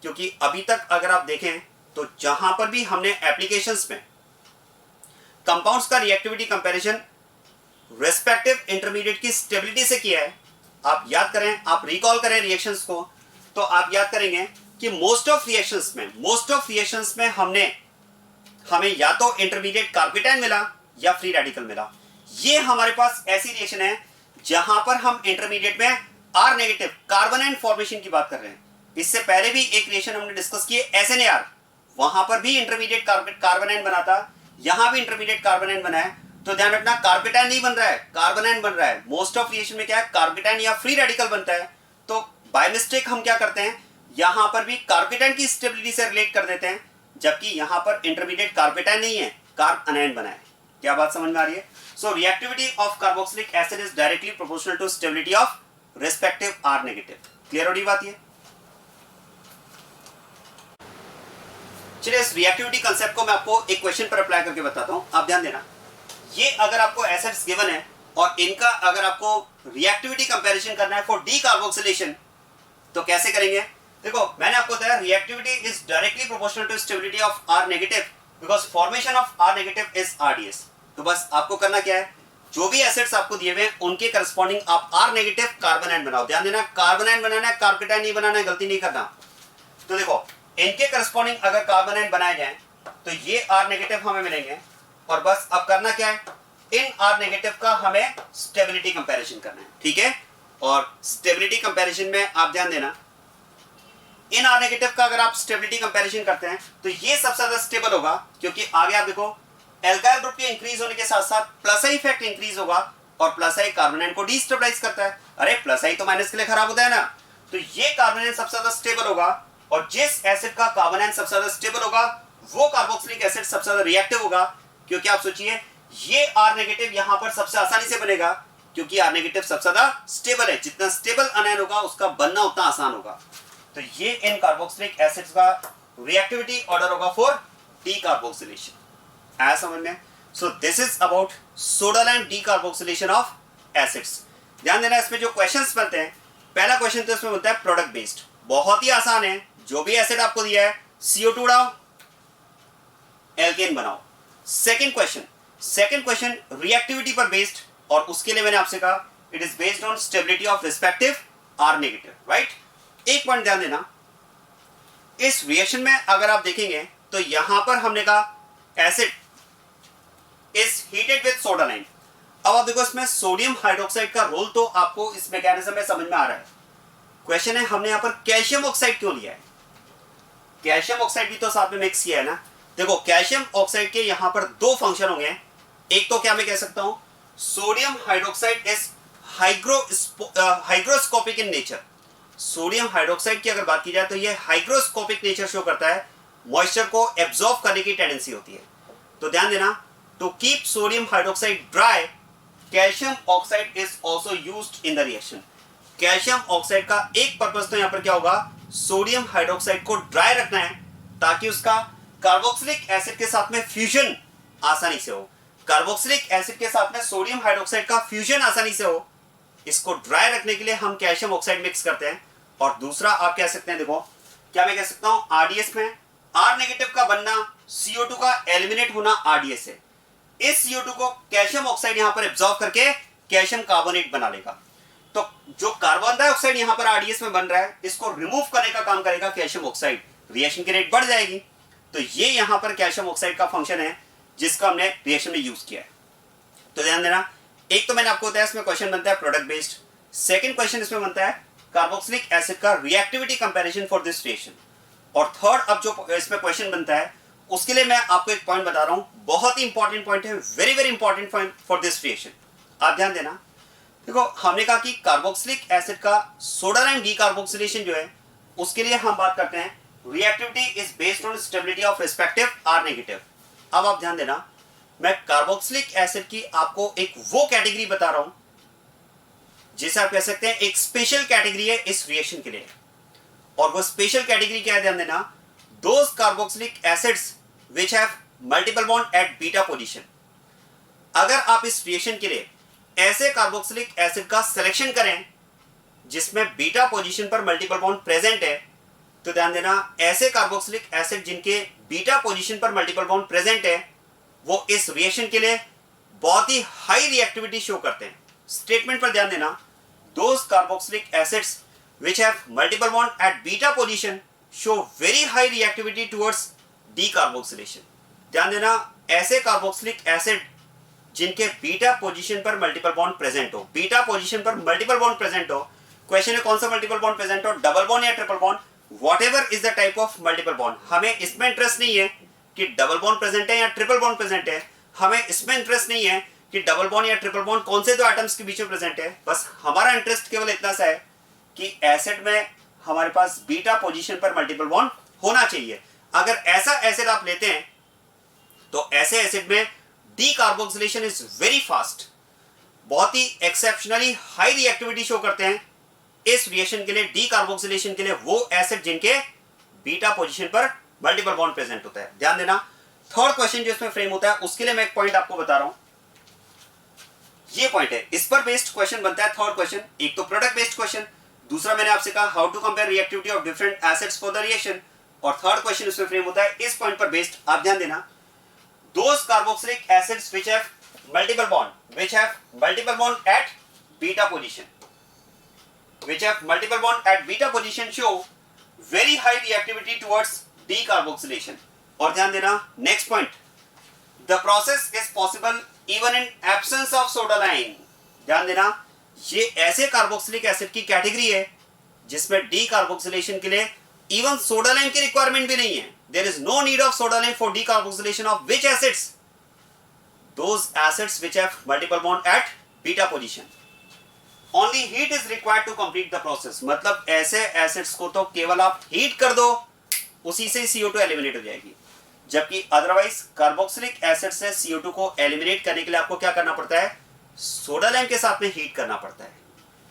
क्योंकि अभी तक अगर आप देखें तो जहां पर भी हमने एप्लीकेशंस में कंपाउंड्स का रिएक्टिविटी कंपैरिजन रेस्पेक्टिव इंटरमीडिएट की स्टेबिलिटी से किया है, आप याद करें, आप रिकॉल करें रिएक्शंस को, तो आप याद करेंगे कि मोस्ट ऑफ रिएक्शंस में हमें या तो इंटरमीडिएट कार्बेटाइन मिला या फ्री रेडिकल मिला। ये हमारे पास ऐसी रिएक्शन है जहां पर हम इंटरमीडिएट में R नेगेटिव कार्बोनाइन फॉर्मेशन की बात कर रहे हैं। इससे पहले भी एक रिएक्शन हमने डिस्कस की है SNAR, वहां पर भी इंटरमीडिएट कार्बोनाइन बना था, यहां भी इंटरमीडिएट कार्बोनाइन बना है। तो ध्यान रखना, कार्बेटाइन नहीं बन रहा है, कार्बोनाइन बन रहा है। मोस्ट ऑफ रिएक्शन में क्या है, कार्बेटाइन या फ्री रेडिकल बनता है। तो बाय मिस्टेक हम क्या करते हैं, यहां पर भी कार्बेटाइन की स्टेबिलिटी से रिलेट कर देते हैं, जबकि यहां पर इंटरमीडिएट कार्बेटाइन नहीं है, कार्ब अनायन बना है। क्या बात समझ में आ रही है? So reactivity of carboxylic acid is directly proportional to stability of respective R negative. Clear हो रही बात ये? चलिए इस रिएक्टिविटी कांसेप्ट को मैं आपको एक क्वेश्चन पर अप्लाई करके बताता हूं। आप ध्यान देना, ये अगर आपको एसिड्स गिवन है और इनका अगर आपको रिएक्टिविटी कंपैरिजन करना है फॉर डीकार्बोक्सिलेशन तो कैसे करेंगे? देखो मैंने आपको बताया reactivity is directly proportional to stability of R negative because formation of R negative is RDS। तो बस आपको करना क्या है, जो भी एसिड्स आपको दिए हुए हैं उनके करस्पॉन्डिंग आप R नेगेटिव कार्बोनाइन बनाओ। ध्यान देना, कार्बोनाइन बनाना है, कार्बेटाइन नहीं बनाना है, गलती नहीं करना। तो देखो इनके करस्पॉन्डिंग अगर कार्बोनाइन बनाए जाएं तो ये R नेगेटिव हमें मिलेंगे, और बस अब करना क्या है, इन R नेगेटिव का हमें स्टेबिलिटी कंपैरिजन करना है। ठीक है, और स्टेबिलिटी कंपैरिजन में आप ध्यान देना, इन R नेगेटिव का अगर आप स्टेबिलिटी कंपैरिजन करते हैं तो ये सबसे ज्यादा स्टेबल होगा, क्योंकि आगे आप देखो एल्काइल ग्रुप के इंक्रीज होने के साथ साथ प्लस आई इफेक्ट इंक्रीज होगा, और प्लस आई कार्बोनाइन को डिस्टेबलाइज करता है। अरे प्लस आई तो माइनस के लिए खराब होता है ना, तो ये कार्बोनाइन सबसे ज्यादा स्टेबल होगा, और जिस एसिड का कार्बोनाइन सबसे ज्यादा स्टेबल होगा वो कार्बोक्सिलिक एसिड सबसे ज्यादा रिएक्टिव होगा। क्योंकि आप सोचिए ये R नेगेटिव यहां पर सबसे आसानी से बनेगा, क्योंकि R नेगेटिव सबसे ज्यादा स्टेबल है, जितना स्टेबल अनायन होगा उसका बनना उतना आसान होगा। तो ये इन कार्बोक्सिलिक एसिड्स का रिएक्टिविटी ऑर्डर होगा फॉर डीकार्बोक्सिलेशन। आया समझ में? सो this is about सोडालाइम decarboxylation of acids. ध्यान देना, इसमें जो क्वेश्चंस बनते हैं, पहला क्वेश्चन तो इसमें बनता है प्रोडक्ट बेस्ड, बहुत ही आसान है। जो भी एसिड आपको दिया है CO2 उड़ाओ, एल्केन बनाओ। सेकंड क्वेश्चन रिएक्टिविटी पर बेस्ड, और उसके लिए मैंने आपसे कहा it is based on stability of respective R negative, right? एक पॉइंट ध्यान देना, इस रिएक्शन में अगर आप देखेंगे तो यहां पर हमने कहा acid is heated with soda lime. अब आप देखो इसमें सोडियम हाइड्रोक्साइड का रोल तो आपको इस मैकेनिज्म में समझ में आ रहा है। क्वेश्चन है हमने यहां पर कैल्शियम ऑक्साइड क्यों लिया है? कैल्शियम ऑक्साइड भी तो साथ में मिक्स किया है ना। देखो कैल्शियम ऑक्साइड के यहां पर दो फंक्शन होंगे, एक तो क्या मैं कह सकता हूं, sodium hydroxide is hygroscopic in nature. Sodium hydroxide की अगर बात की जाए तो ये हाइग्रोस्कोपिक नेचर शो करता है, मॉइस्चर को एब्जॉर्ब करने की टेंडेंसी होती है। तो ध्यान देना, to keep sodium hydroxide dry calcium oxide is also used in the reaction. Calcium oxide का एक पर्पस तो यहां पर क्या होगा, सोडियम हाइड्रोक्साइड को ड्राई रखना है ताकि उसका कार्बोक्सिलिक एसिड के साथ में फ्यूजन आसानी से हो। कार्बोक्सिलिक एसिड के साथ में सोडियम हाइड्रोक्साइड का फ्यूजन आसानी से हो, इसको ड्राई रखने के लिए हम कैल्शियम ऑक्साइड मिक्स करते हैं। और दूसरा आप कह सकते हैं, देखो क्या मैं कह सकता हूं, RDS में R नेगेटिव का बनना, CO2 का एलिमिनेट होना RDS है। इस CO2 को कैल्शियम ऑक्साइड यहां पर एब्जॉर्ब करके कैल्शियम कार्बोनेट बना लेगा। तो जो कार्बन डाइऑक्साइड यहां पर आरडीएस में बन रहा है, इसको रिमूव करने का काम करेगा कैल्शियम ऑक्साइड, रिएक्शन की रेट बढ़ जाएगी। तो ये यहां पर कैल्शियम ऑक्साइड का फंक्शन है जिसका हमने रिएक्शन में यूज किया है। तो ध्यान देना, एक तो मैंने आपको बताया इसमें क्वेश्चन बनता है प्रोडक्ट बेस्ड, सेकंड क्वेश्चन इसमें बनता है कार्बोक्सिलिक एसिड का reactivity comparison for this reaction, और थर्ड अब जो इसमें क्वेश्चन बनता है उसके लिए मैं आपको एक पॉइंट बता रहा हूं, बहुत ही इंपॉर्टेंट पॉइंट है, very very important point for this reaction. आप ध्यान देना, देखो हमने कहा कि कार्बोक्सिलिक एसिड का सोडा लाइम डीकार्बोक्सिलेशन जो है उसके लिए हम बात करते हैं reactivity is based on stability of respective R negative. अब आप ध्यान देना, मैं कार्बोक्सिलिक एसिड की आपको एक वो कैटेगरी बता रहा हूं जिसे आप कह सकते हैं एक स्पेशल कैटेगरी है इस रिएक्शन के लिए, और वो स्पेशल कैटेगरी क्या है ध्यान देना, those carboxylic acids which have multiple bond at beta position. अगर आप इस रिएक्शन के लिए ऐसे कार्बोक्सिलिक एसिड का सिलेक्शन करें जिसमें बीटा पोजीशन पर मल्टीपल बॉन्ड प्रेजेंट है, तो ध्यान देना ऐसे कार्बोक्सिलिक एसिड जिनके बीटा पोजीशन पर मल्टीपल बॉन्ड प्रेजेंट है वो इस रिएक्शन के लिए बहुत ही हाई रिएक्टिविटी शो करते हैं। स्टेटमेंट पर ध्यान देना, those carboxylic acids which have multiple bond at beta position show very high reactivity towards decarboxylation. ध्यान देना ऐसे कार्बोक्सिलिक एसिड जिनके बीटा पोजीशन पर मल्टीपल बॉन्ड प्रेजेंट हो, बीटा पोजीशन पर मल्टीपल बॉन्ड प्रेजेंट हो, क्वेश्चन है कौन सा मल्टीपल बॉन्ड प्रेजेंट हो, डबल बॉन्ड या triple bond, whatever is the type of multiple bond. हमें इसमें इंटरेस्ट नहीं है कि डबल बॉन्ड प्रेजेंट है या ट्रिपल बॉन्ड प्रेजेंट है, हमें इसमें इंटरेस्ट नहीं है कि डबल बॉन्ड या ट्रिपल बॉन्ड कौन से दो एटम्स के बीच में प्रेजेंट है, बस हमारा इंटरेस्ट केवल इतना सा है कि एसिड में हमारे पास बीटा पोजीशन पर मल्टीपल बॉन्ड होना चाहिए। अगर ऐसा एसिड आप लेते हैं तो ऐसे एसिड में डीकार्बोक्सिलेशन इज वेरी फास्ट, बहुत ही एक्सेप्शनली हाई रिएक्टिविटी शो करते हैं इस रिएक्शन के लिए, डीकार्बोक्सिलेशन के लिए वो एसिड जिनके बीटा पोजीशन पर मल्टीपल बॉन्ड प्रेजेंट होता है। ध्यान देना, थर्ड क्वेश्चन जो इसमें फ्रेम होता है उसके लिए मैं एक पॉइंट आपको बता रहा हूं, ये पॉइंट है, इस पर बेस्ड क्वेश्चन बनता है थर्ड क्वेश्चन। एक तो प्रोडक्ट बेस्ड क्वेश्चन, दूसरा मैंने आपसे कहा how to compare reactivity of different acids for the reaction, और थर्ड क्वेश्चन इसमें फ्रेम होता है इस पॉइंट पर बेस्ड। आप ध्यान देना, those carboxylic acids which have multiple bond at beta position, which have multiple bond at beta position show very high reactivity towards decarboxylation। और ध्यान देना next point, the process is possible even in absence of soda lime। ध्यान देना ये ऐसे carboxylic acid की category है जिसमें डीकार्बोक्सिलेशन के लिए इवन सोडा लाइम की रिक्वायरमेंट भी नहीं है। There is no need of soda lime for decarboxylation of which acids, those acids which have multiple bond at beta position. Only heat is required to complete the process, मतलब ऐसे acids को तो केवल आप heat कर दो उसी से CO2 एलिमिनेट हो जाएगी, जबकि अदरवाइज कार्बोक्सिलिक एसिड से CO2 को एलिमिनेट करने के लिए आपको क्या करना पड़ता है, सोडा लाइम के साथ में हीट करना पड़ता है।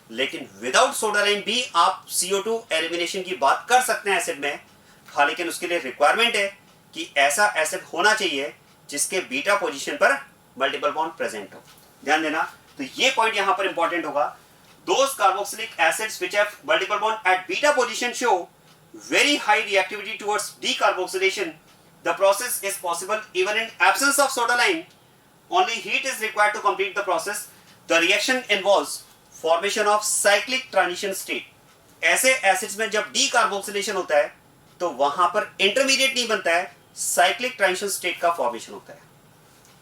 लेकिन विदाउट सोडा लाइम भी आप CO2 एलिमिनेशन की बात कर सकते हैं एसिड में, हाँ, लेकिन उसके लिए रिक्वायरमेंट है कि ऐसा एसिड होना चाहिए जिसके बीटा पोजीशन पर मल्टीपल बॉन्ड प्रेजेंट हो। ध्यान देना, तो ये पॉइंट यहां पर इंपॉर्टेंट होगा, those carboxylic acids which have multiple bond at beta position show very high reactivity towards decarboxylation। The process is possible even in absence of soda lime, only heat is required to complete the process। The reaction involves formation of cyclic transition state। ऐसे acids में जब decarboxylation होता है तो वहां पर intermediate नहीं बनता है, साइक्लिक ट्रांजिशन स्टेट का फॉर्मेशन होता है।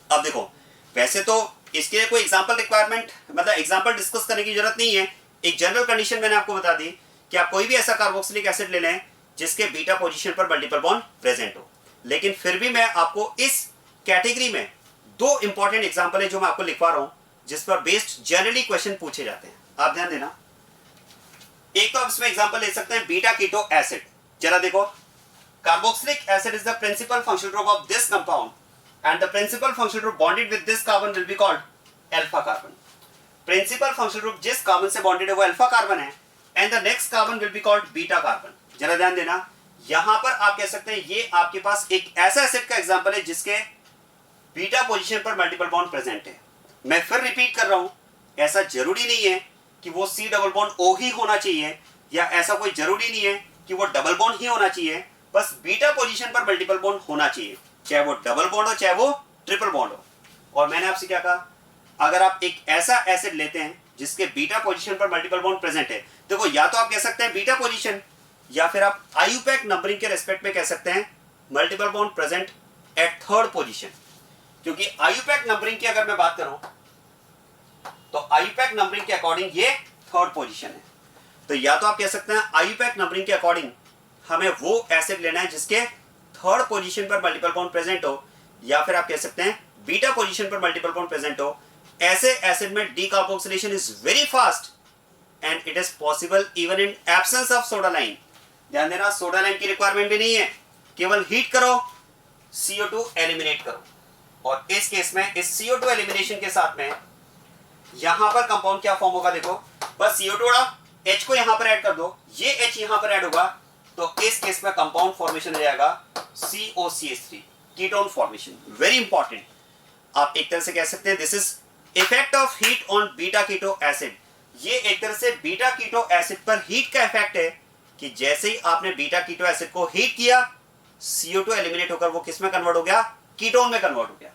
अब देखो, वैसे तो इसके लिए कोई एग्जांपल रिक्वायरमेंट, मतलब एग्जांपल डिस्कस करने की जरूरत नहीं है, एक जनरल कंडीशन मैंने आपको बता दी कि आप कोई भी ऐसा कार्बोक्सिलिक एसिड ले लें जिसके बीटा पोजीशन पर मल्टीपल बॉन्ड प्रेजेंट हो। लेकिन फिर भी मैं आपको इस कैटेगरी में दो इंपॉर्टेंट एग्जांपल है जो मैं आपको लिखवा रहा हूं जिस पर बेस्ड जनरली क्वेश्चन पूछे जाते हैं। आप ध्यान देना, एक तो आप इसमें एग्जांपल ले सकते हैं बीटा कीटो एसिड। जरा देखो, carboxylic acid is the principal functional group of this compound and the principal functional group bonded with this carbon will be called alpha carbon। principal functional group जिस carbon से bonded है वो alpha carbon है, and the next carbon will be called beta carbon. जरा ध्यान देना, यहां पर आप कह सकते हैं ये आपके पास एक ऐसा एसिड का एग्जांपल है जिसके बीटा पोजीशन पर मल्टीपल बॉन्ड प्रेजेंट है। मैं फिर रिपीट कर रहा हूं, ऐसा जरूरी नहीं है कि वो C डबल बॉन्ड O ही होना चाहिए, या ऐसा कोई जरूरी नहीं है कि वो डबल बॉन्ड ही होना चाहिए, बस बीटा पोजीशन पर मल्टीपल बॉन्ड होना चाहिए, चाहे वो डबल बॉन्ड हो चाहे वो ट्रिपल बॉन्ड हो। और मैंने आपसे क्या कहा, अगर आप एक ऐसा एसिड लेते हैं जिसके बीटा पोजीशन पर मल्टीपल बॉन्ड प्रेजेंट है। देखो या तो आप कह सकते हैं बीटा पोजीशन, या फिर आप आईयूपैक नंबरिंग के रेस्पेक्ट में कह सकते हैं multiple bond present at third position. क्योंकि आईयूपैक नंबरिंग की अगर मैं बात करूं तो आईयूपैक नंबरिंग के अकॉर्डिंग ये थर्ड पोजीशन है। तो या तो आप कह सकते हैं आईयूपैक नंबरिंग के अकॉर्डिंग हमें वो एसिड लेना है जिसके थर्ड पोजीशन पर मल्टीपल बॉन्ड प्रेजेंट हो, या फिर आप कह सकते हैं बीटा पोजीशन पर मल्टीपल बॉन्ड प्रेजेंट हो। ऐसे एसिड में decarboxylation is very fast and it is possible even in absence of soda line. ध्यान देना, सोडा लाइन की रिक्वायरमेंट भी नहीं है, केवल हीट करो, CO2 एलिमिनेट करो। और इस केस में इस CO2 एलिमिनेशन के साथ में यहां पर कंपाउंड क्या फॉर्म होगा, देखो बस CO2 उड़ा, H को यहां पर ऐड कर दो, ये H यहां पर ऐड होगा, तो इस केस में कंपाउंड फॉर्मेशन हो जाएगा COCH3, ketone formation. Very important. आप एक तरह से कह सकते हैं this is effect of heat on beta keto acid. ये एक तरह से बीटा कीटो एसिड पर हीट का इफेक्ट है कि जैसे ही आपने बीटा कीटो एसिड को हीट किया, CO2 एलिमिनेट होकर वो किस में कन्वर्ट हो गया, कीटोन में कन्वर्ट हो गया।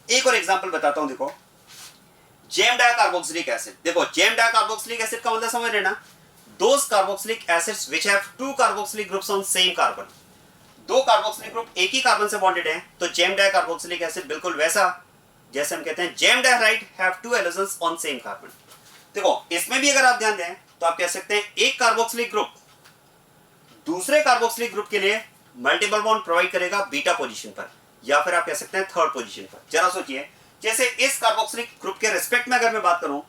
एक और एग्जांपल बताता हूं, देखो जेम डाइकार्बोक्सिलिक एसिड। देखो जेम डाइकार्बोक्सिलिक एसिड का मतलब समझ लेना, those carboxylic acids which have two carboxylic groups on same carbon. दो कार्बोक्सिलिक ग्रुप एक ही कार्बन से बॉन्डेड हैं, तो जेम डाइकार्बोक्सिलिक एसिड बिल्कुल वैसा जैसे हम कहते हैं जेम डाइहाइड have two halogens on same carbon. देखो इसमें भी अगर आप ध्यान दें तो आप कह सकते हैं एक कार्बोक्सिलिक ग्रुप दूसरे कार्बोक्सिलिक ग्रुप के लिए मल्टीपल बॉन्ड प्रोवाइड करेगा बीटा पोजीशन पर, या फिर आप कह सकते हैं थर्ड पोजीशन पर। जरा सोचिए, जैसे इस कार्बोक्सिलिक ग्रुप के रिस्पेक्ट में अगर मैं बात करूं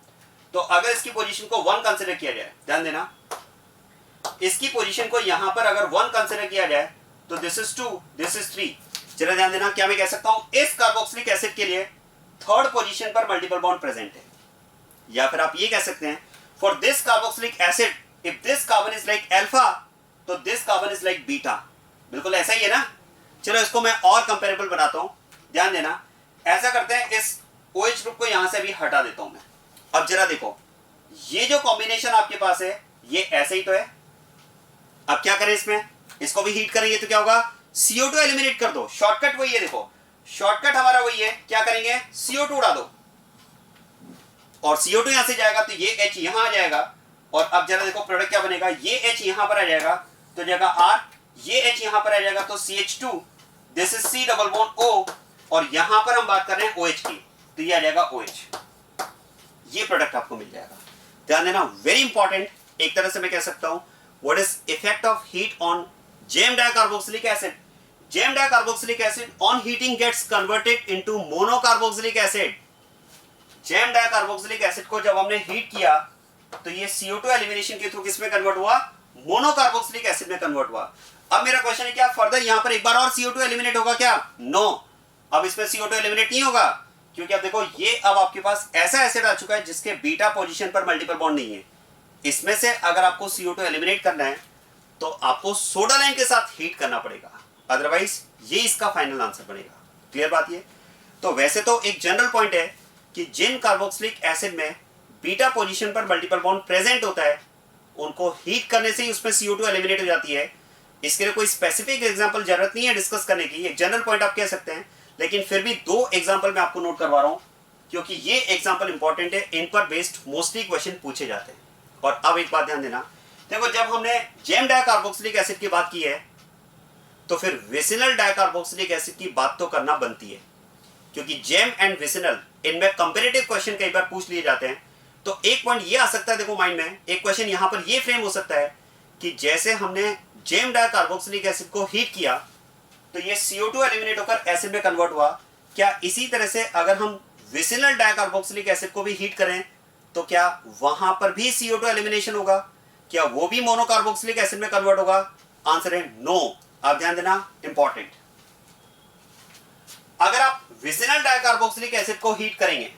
तो अगर इसकी पोजीशन को 1 कंसीडर किया जाए, ध्यान देना इसकी पोजीशन को यहां पर अगर 1 कंसीडर किया जाए तो दिस इज 2, दिस इज 3। जरा ध्यान देना, क्या मैं कह सकता हूं इस कार्बोक्सिलिक एसिड के लिए थर्ड पोजीशन पर मल्टीपल बॉन्ड प्रेजेंट है। या फिर आप ये कह सकते हैं for this carboxylic acid if this carbon is like alpha तो this carbon is like beta. बिल्कुल ऐसा ही है ना। चलो इसको मैं और कंपेरेबल बनाता हूं, ध्यान देना। ऐसा करते हैं, इस OH ग्रुप को यहां से भी हटा देता हूं मैं। अब जरा देखो, ये जो कॉम्बिनेशन आपके पास है ये ऐसे ही तो है। अब क्या करें, इसमें इसको भी हीट करेंगे तो क्या होगा, CO2 एलिमिनेट कर दो। शॉर्टकट वही है, देखो शॉर्टकट हमारा वही है। क्या करेंगे, CO2 उड़ा दो और CO2 यहां से जाएगा तो ये H यहां आ जाएगा। और अब जरा देखो प्रोडक्ट क्या बनेगा, ये H यहां पर आ जाएगा तो जगह R, ये H यहां पर आ जाएगा तो CH2, this is C double bond O, और यहां पर हम बात कर रहे हैं OH की तो ये आ जाएगा OH। ये प्रोडक्ट आपको मिल जाएगा। ध्यान देना, वेरी इंपॉर्टेंट। एक तरह से मैं कह सकता हूं what is effect of heat on gem dicarboxylic acid. Gem dicarboxylic acid on heating gets converted into monocarboxylic acid. Gem dicarboxylic acid को जब हमने हीट किया तो ये CO2 एलिमिनेशन के थ्रू किस में कन्वर्ट हुआ, मोनोकार्बोक्सिलिक एसिड में कन्वर्ट हुआ। अब मेरा क्वेश्चन है क्या फर्दर यहां पर एक बार और CO2 एलिमिनेट होगा क्या, नो। अब इसमें CO2 एलिमिनेट नहीं होगा, क्योंकि अब देखो ये अब आपके पास ऐसा एसिड आ चुका है जिसके बीटा पोजीशन पर मल्टीपल बॉन्ड नहीं है। इसमें से अगर आपको CO2 एलिमिनेट करना है तो आपको सोडा लाइन के साथ हीट करना पड़ेगा, अदरवाइज ये इसका फाइनल आंसर बनेगा। क्लियर बात ये। तो वैसे तो एक जनरल पॉइंट है कि जिन कार्बोक्सिलिक एसिड में बीटा पोजीशन पर मल्टीपल बॉन्ड प्रेजेंट होता है उनको हीट करने से ही उसमें CO2 एलिमिनेट हो जाती है। इसके लिए कोई स्पेसिफिक एग्जांपल जरूरत नहीं है डिस्कस करने की, एक जनरल पॉइंट आप कह सकते हैं। लेकिन फिर भी 2 एग्जांपल मैं आपको नोट करवा रहा हूं क्योंकि ये एग्जांपल इंपॉर्टेंट है, इन पर बेस्ड मोस्टली क्वेश्चन पूछे जाते हैं। और अब एक बात ध्यान देना, देखो जब हमने जेम डाइकार्बोक्सिलिक एसिड की बात की है तो फिर विसिनल डाइकार्बोक्सिलिक एसिड की बात तो करना बनती है, क्योंकि जेम एंड विसिनल इनमें कंपैरेटिव क्वेश्चन कई बार पूछ लिए जाते हैं। तो एक पॉइंट ये आ सकता है, देखो माइंड में एक क्वेश्चन यहां पर ये फ्रेम हो सकता है कि जैसे हमने जेम डाइकार्बोक्सिलिक एसिड को हीट किया तो ये CO2 एलिमिनेट होकर एसिड में कन्वर्ट हुआ, क्या इसी तरह से अगर हम विसिनल डाइकार्बोक्सिलिक एसिड को भी हीट करें तो क्या वहां पर भी CO2 एलिमिनेशन होगा, क्या वो भी मोनोकार्बोक्सिलिक एसिड में कन्वर्ट होगा? आंसर है नो। आप ध्यान देना, इंपॉर्टेंट। अगर आप विसिनल डाइकार्बोक्सिलिक एसिड को हीट करेंगे,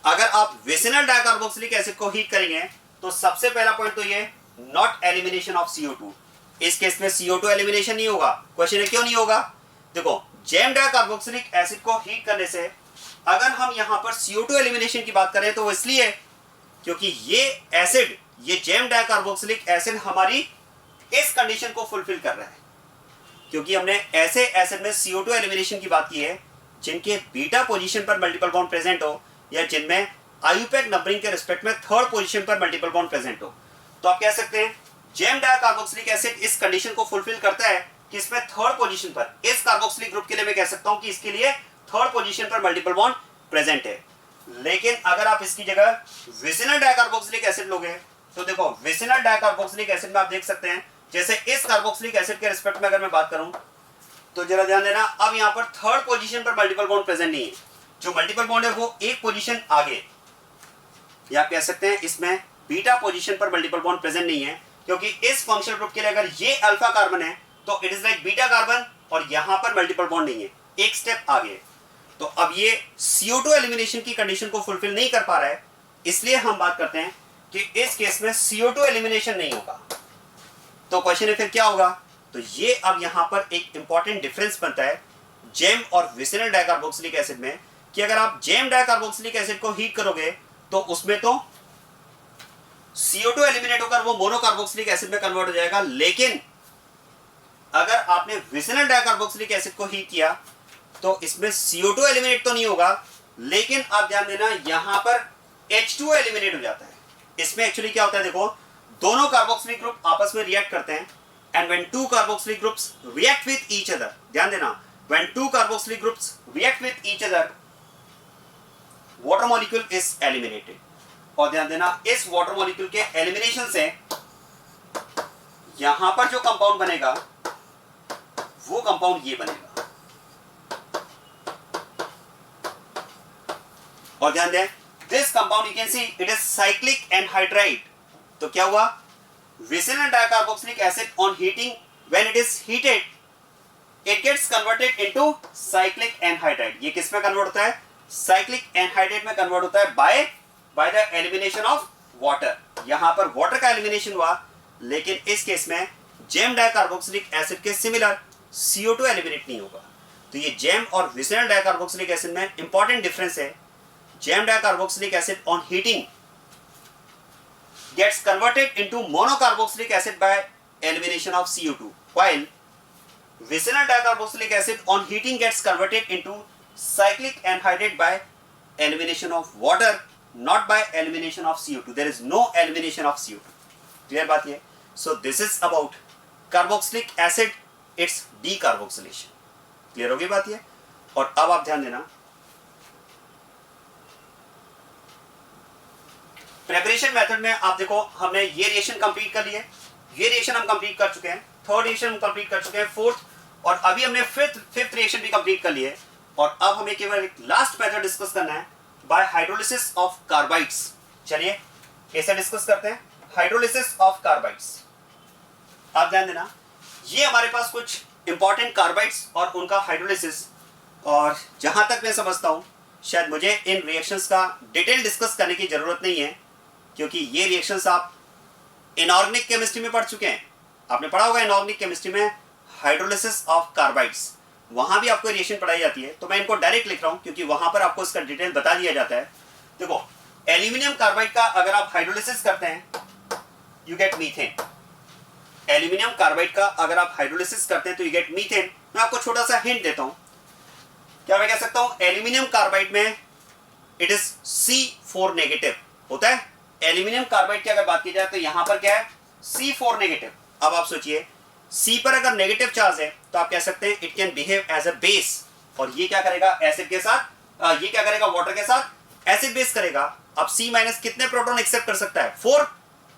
अगर आप विसिनल डाइकार्बोक्सिलिक एसिड को हीट करेंगे तो सबसे पहला पॉइंट तो ये नॉट एलिमिनेशन ऑफ CO2। इस केस में CO2 एलिमिनेशन नहीं होगा। क्वेश्चन है क्यों नहीं होगा, देखो जेम डाइकार्बोक्सिलिक एसिड को हीट करने से अगर हम यहां पर CO2 एलिमिनेशन की बात करें तो वो इसलिए क्योंकि ये एसिड, ये जेम डाइकार्बोक्सिलिक एसिड हमारी इस कंडीशन को फुलफिल कर रहा है, क्योंकि हमने ऐसे एसिड में CO2 एलिमिनेशन की बात की है जिनके बीटा पोजीशन पर मल्टीपल बॉन्ड प्रेजेंट हो या जिनमें आईयूपैक नंबरिंग के रिस्पेक्ट में थर्ड पोजीशन पर मल्टीपल बॉन्ड प्रेजेंट हो, तो आप कह सकते हैं जेम डाइकार्बोक्सिलिक एसिड इस कंडीशन को फुलफिल करता है कि इसमें थर्ड पोजीशन पर, इस कार्बोक्सिलिक ग्रुप के लिए मैं कह सकता हूं कि इसके लिए थर्ड पोजीशन पर मल्टीपल बॉन्ड प्रेजेंट है। लेकिन अगर आप इसकी जगह विसिनल डाइकार्बोक्सिलिक एसिड लोगे तो देखो विसिनल डाइकार्बोक्सिलिक एसिड में आप देख सकते हैं जैसे इस कार्बोक्सिलिक एसिड के रिस्पेक्ट में अगर मैं बात करूं तो जरा ध्यान देना, अब यहां पर थर्ड पोजीशन पर मल्टीपल बॉन्ड प्रेजेंट नहीं है, जो मल्टीपल बॉन्ड है वो एक पोजीशन आगे, या आप कह सकते हैं इसमें बीटा पोजीशन पर मल्टीपल बॉन्ड प्रेजेंट नहीं है, क्योंकि इस फंक्शनल ग्रुप के लिए अगर ये अल्फा कार्बन है तो it is like beta carbon और यहां पर मल्टीपल बॉन्ड नहीं है, एक स्टेप आगे। तो अब ये CO2 एलिमिनेशन की कंडीशन को फुलफिल नहीं कर पा रहा है, इसलिए हम बात करते हैं कि इस केस में CO2 एलिमिनेशन नहीं होगा। तो क्वेश्चन है फिर क्या होगा, तो ये अब यहां पर एक इंपॉर्टेंट डिफरेंस बनता है जेम और विसिनल डाइकार्बोक्सिलिक एसिड में, कि अगर आप जेम डाइकार्बोक्सिलिक एसिड को हीट करोगे तो उसमें तो CO2 एलिमिनेट होकर वो मोनोकार्बोक्सिलिक एसिड में कन्वर्ट हो जाएगा, लेकिन अगर आपने विसिनल डाइकार्बोक्सिलिक एसिड को हीट किया तो इसमें CO2 एलिमिनेट तो नहीं होगा, लेकिन आप ध्यान देना यहां पर H2O एलिमिनेट हो जाता है। इसमें एक्चुअली क्या होता है, देखो दोनों कार्बोक्सिलिक ग्रुप आपस में रिएक्ट करते हैं, and when two carboxylic groups react with each other, ध्यान देना when two carboxylic groups react with each other water molecule is eliminated. और ध्यान देना इस वाटर मॉलिक्यूल के एलिमिनेशन से यहां पर जो कंपाउंड बनेगा वो कंपाउंड ये बनेगा। और ध्यान दें this compound you can see it is cyclic anhydride. तो क्या हुआ, vicinal dicarboxylic acid on heating when it is heated it gets converted into cyclic anhydride. ये किस में कन्वर्ट होता है, साइक्लिक एनहाइड्राइड में कन्वर्ट होता है by the elimination of water. यहां पर वाटर का एलिमिनेशन हुआ, लेकिन इस केस में जेम डाइकार्बोक्सिलिक एसिड के सिमिलर CO2 एलिमिनेट नहीं होगा। तो ये जेम और विसिनल डाइकार्बोक्सिलिक एसिड में इंपॉर्टेंट डिफरेंस है। Gem dicarboxylic acid on heating gets converted into monocarboxylic acid by elimination of CO2, while vicinal dicarboxylic acid on heating gets converted into cyclic anhydride by elimination of water, not by elimination of CO2. There is no elimination of CO2. Clear बात ये? So this is about carboxylic acid, its decarboxylation. Clear होगी बात ये? और अब आप ध्यान देना, प्रेपरेशन मेथड में आप देखो हमने ये रिएक्शन कंप्लीट कर लिए, ये रिएक्शन हम कंप्लीट कर चुके हैं, थर्ड रिएक्शन हम कंप्लीट कर चुके हैं, फोर्थ, और अभी हमने फिफ्थ रिएक्शन भी कंप्लीट कर लिए। और अब हमें केवल एक लास्ट मेथड डिस्कस करना है, बाय हाइड्रोलिसिस ऑफ कार्बाइड्स। चलिए कैसे डिस्कस करते हैं, हाइड्रोलिसिस ऑफ कार्बाइड्स। आप ध्यान देना ये हमारे पास कुछ इंपॉर्टेंट कार्बाइड्स और उनका हाइड्रोलिसिस, और जहां तक मैं समझता हूं शायद मुझे इन रिएक्शंस का डिटेल डिस्कस करने की जरूरत नहीं है, क्योंकि ये रिएक्शंस आप इनऑर्गेनिक केमिस्ट्री में पढ़ चुके हैं। आपने पढ़ा होगा इनऑर्गेनिक केमिस्ट्री में हाइड्रोलिसिस ऑफ कार्बाइड्स, वहां भी आपको रिएक्शन पढ़ाई जाती है। तो मैं इनको डायरेक्ट लिख रहा हूं क्योंकि वहां पर आपको इसका डिटेल बता दिया जाता है। देखो एल्यूमिनियम कार्बाइड का अगर आप हाइड्रोलिसिस करते हैं you get methane. Aluminium carbide का अगर आप हाइड्रोलिसिस करते हैं तो यू गेट मीथेन। मैं आपको छोटा सा हिंट देता हूं, क्या मैं कह सकता हूं एल्यूमिनियम कार्बाइड में इट इज C4 नेगेटिव होता है। एल्यूमिनियम कार्बाइड की अगर बात की जाए तो यहां पर क्या है, C4 नेगेटिव। अब आप सोचिए C पर अगर नेगेटिव चार्ज है तो आप कह सकते हैं it can behave as a base, और ये क्या करेगा एसिड के साथ, ये क्या करेगा वाटर के साथ एसिड बेस करेगा। अब C माइनस कितने प्रोटॉन एक्सेप्ट कर सकता है, 4।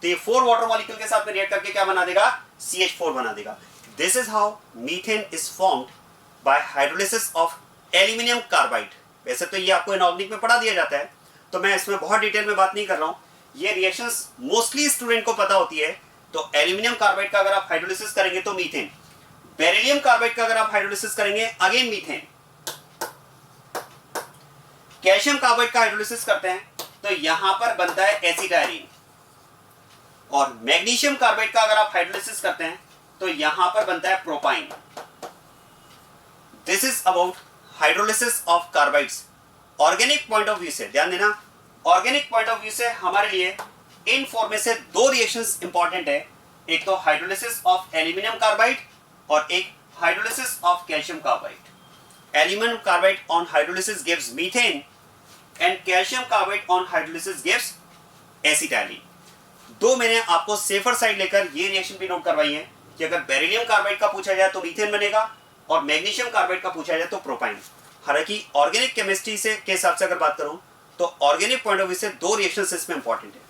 तो ये 4 वाटर मॉलिक्यूल के साथ में रिएक्ट करके क्या बना देगा, CH4 बना देगा। This is how methane is formed by hydrolysis of aluminium carbide. वैसे तो ये आपको इनऑर्गेनिक में पढ़ा दिया जाता है, तो मैं इसमें बहुत डिटेल में बात नहीं कर रहा हूं। ये रिएक्शंस मोस्टली स्टूडेंट को पता होती है। तो एल्यूमिनियम कार्बाइड का अगर आप हाइड्रोलिसिस करेंगे तो मीथेन, बेरिलियम कार्बाइड का अगर आप हाइड्रोलिसिस करेंगे अगेन मीथेन, कैल्शियम कार्बाइड का हाइड्रोलिसिस करते हैं तो यहां पर बनता है एसिटायरीन, और मैग्नीशियम कार्बाइड का अगर आप हाइड्रोलिसिस करते हैं तो यहां पर बनता है propyne. This is about hydrolysis of carbides. Organic point of view से ध्यान देना, ऑर्गेनिक पॉइंट ऑफ व्यू से हमारे लिए इन फोर में से 2 रिएक्शंस इंपॉर्टेंट है, एक तो हाइड्रोलिसिस ऑफ एल्यूमिनियम कार्बाइड और एक hydrolysis of calcium carbide. Aluminium carbide on hydrolysis gives methane, and calcium carbide on hydrolysis gives acetylene. दो मैंने आपको सेफर साइड लेकर ये रिएक्शन भी नोट करवाई है कि अगर बेरिलियम कार्बाइड का पूछा जाए तो मीथेन बनेगा और मैग्नीशियम कार्बाइड का पूछा जाए तो प्रोपाइन। हालांकि ऑर्गेनिक केमिस्ट्री से के हिसाब से अगर बात करूं तो ऑर्गेनिक पॉइंट ऑफ व्यू से दो रिएक्शंस इसमें इंपॉर्टेंट है,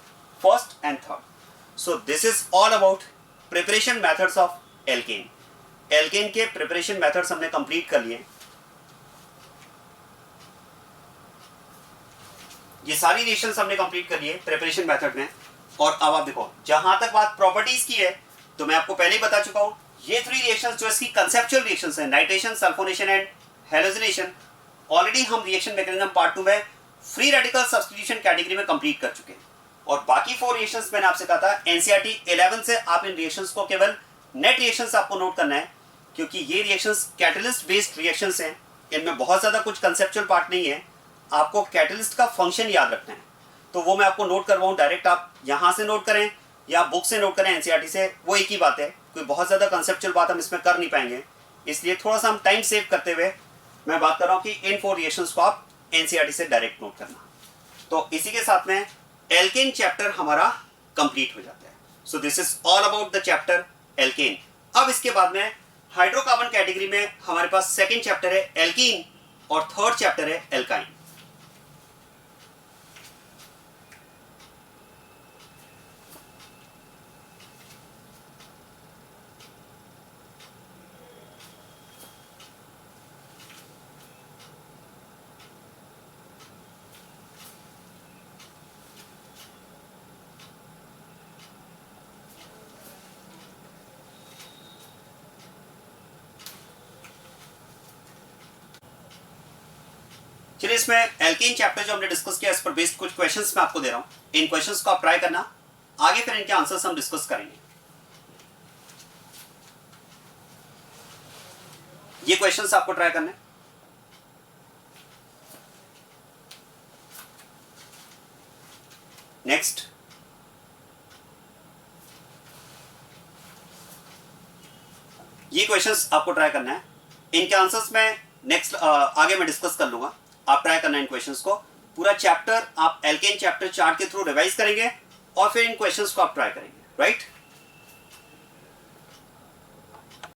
first and third. So this is all about preparation methods of alkane. Alkane के प्रिपरेशन मेथड्स हमने कंप्लीट कर लिए। ये सारी रिएक्शंस हमने कंप्लीट कर लिए प्रिपरेशन मेथड में। और अब आप देखो, जहां तक बात प्रॉपर्टीज की है तो मैं आपको पहले ही बता चुका हूं, ये थ्री रिएक्शंस जो इसकी कंसेप्चुअल रिएक्शंस हैं, nitration, sulphonation and halogenation, already हम रिएक्शन मैकेनिज्म पार्ट 2 में फ्री रेडिकल सब्स्टिट्यूशन कैटेगरी में कंप्लीट कर चुके हैं। और बाकी 4 रिएक्शंस मैंने आपसे कहा था एनसीईआरटी 11 से आप इन रिएक्शंस को केवल नेट रिएक्शंस आपको नोट करना है, क्योंकि ये रिएक्शंस कैटलिस्ट बेस्ड रिएक्शंस हैं। इनमें बहुत ज्यादा कुछ कंसेप्चुअल पार्ट नहीं है, आपको कैटलिस्ट का फंक्शन याद रखना है। तो वो मैं आपको नोट करवाऊं, डायरेक्ट आप यहां से नोट करें या बुक से नोट करें एनसीईआरटी से, वो एक ही बात है। कोई बहुत ज्यादा कंसेप्चुअल बात हम इसमें कर नहीं पाएंगे, इसलिए थोड़ा सा हम टाइम सेव करते हुए मैं बात कर रहा हूं कि इन 4 रिएक्शंस को आप एनसीईआरटी से डायरेक्ट नोट करना। तो इसी के साथ में एल्केन चैप्टर हमारा कंप्लीट हो जाता है। So this is all about the chapter alkane. अब इसके बाद में हाइड्रोकार्बन कैटेगरी में हमारे पास सेकेंड चैप्टर है एल्कीन और थर्ड चैप्टर है एल्काइन। चलिए, इसमें एल्केन चैप्टर जो हमने डिस्कस किया इस पर बेस्ड कुछ क्वेश्चंस मैं आपको दे रहा हूं। इन क्वेश्चंस को आप ट्राई करना, आगे फिर इनके आंसर्स हम डिस्कस करेंगे। ये क्वेश्चंस आपको ट्राई करने। नेक्स्ट, ये क्वेश्चंस आपको ट्राई करना है। इनके आंसर्स में नेक्स्ट आगे मैं डिस्कस कर लूंगा। आप ट्राई करना इन क्वेश्चंस को। पूरा चैप्टर आप एल्केन चैप्टर चार्ट के थ्रू रिवाइज करेंगे और फिर इन क्वेश्चंस को आप ट्राई करेंगे, राइट?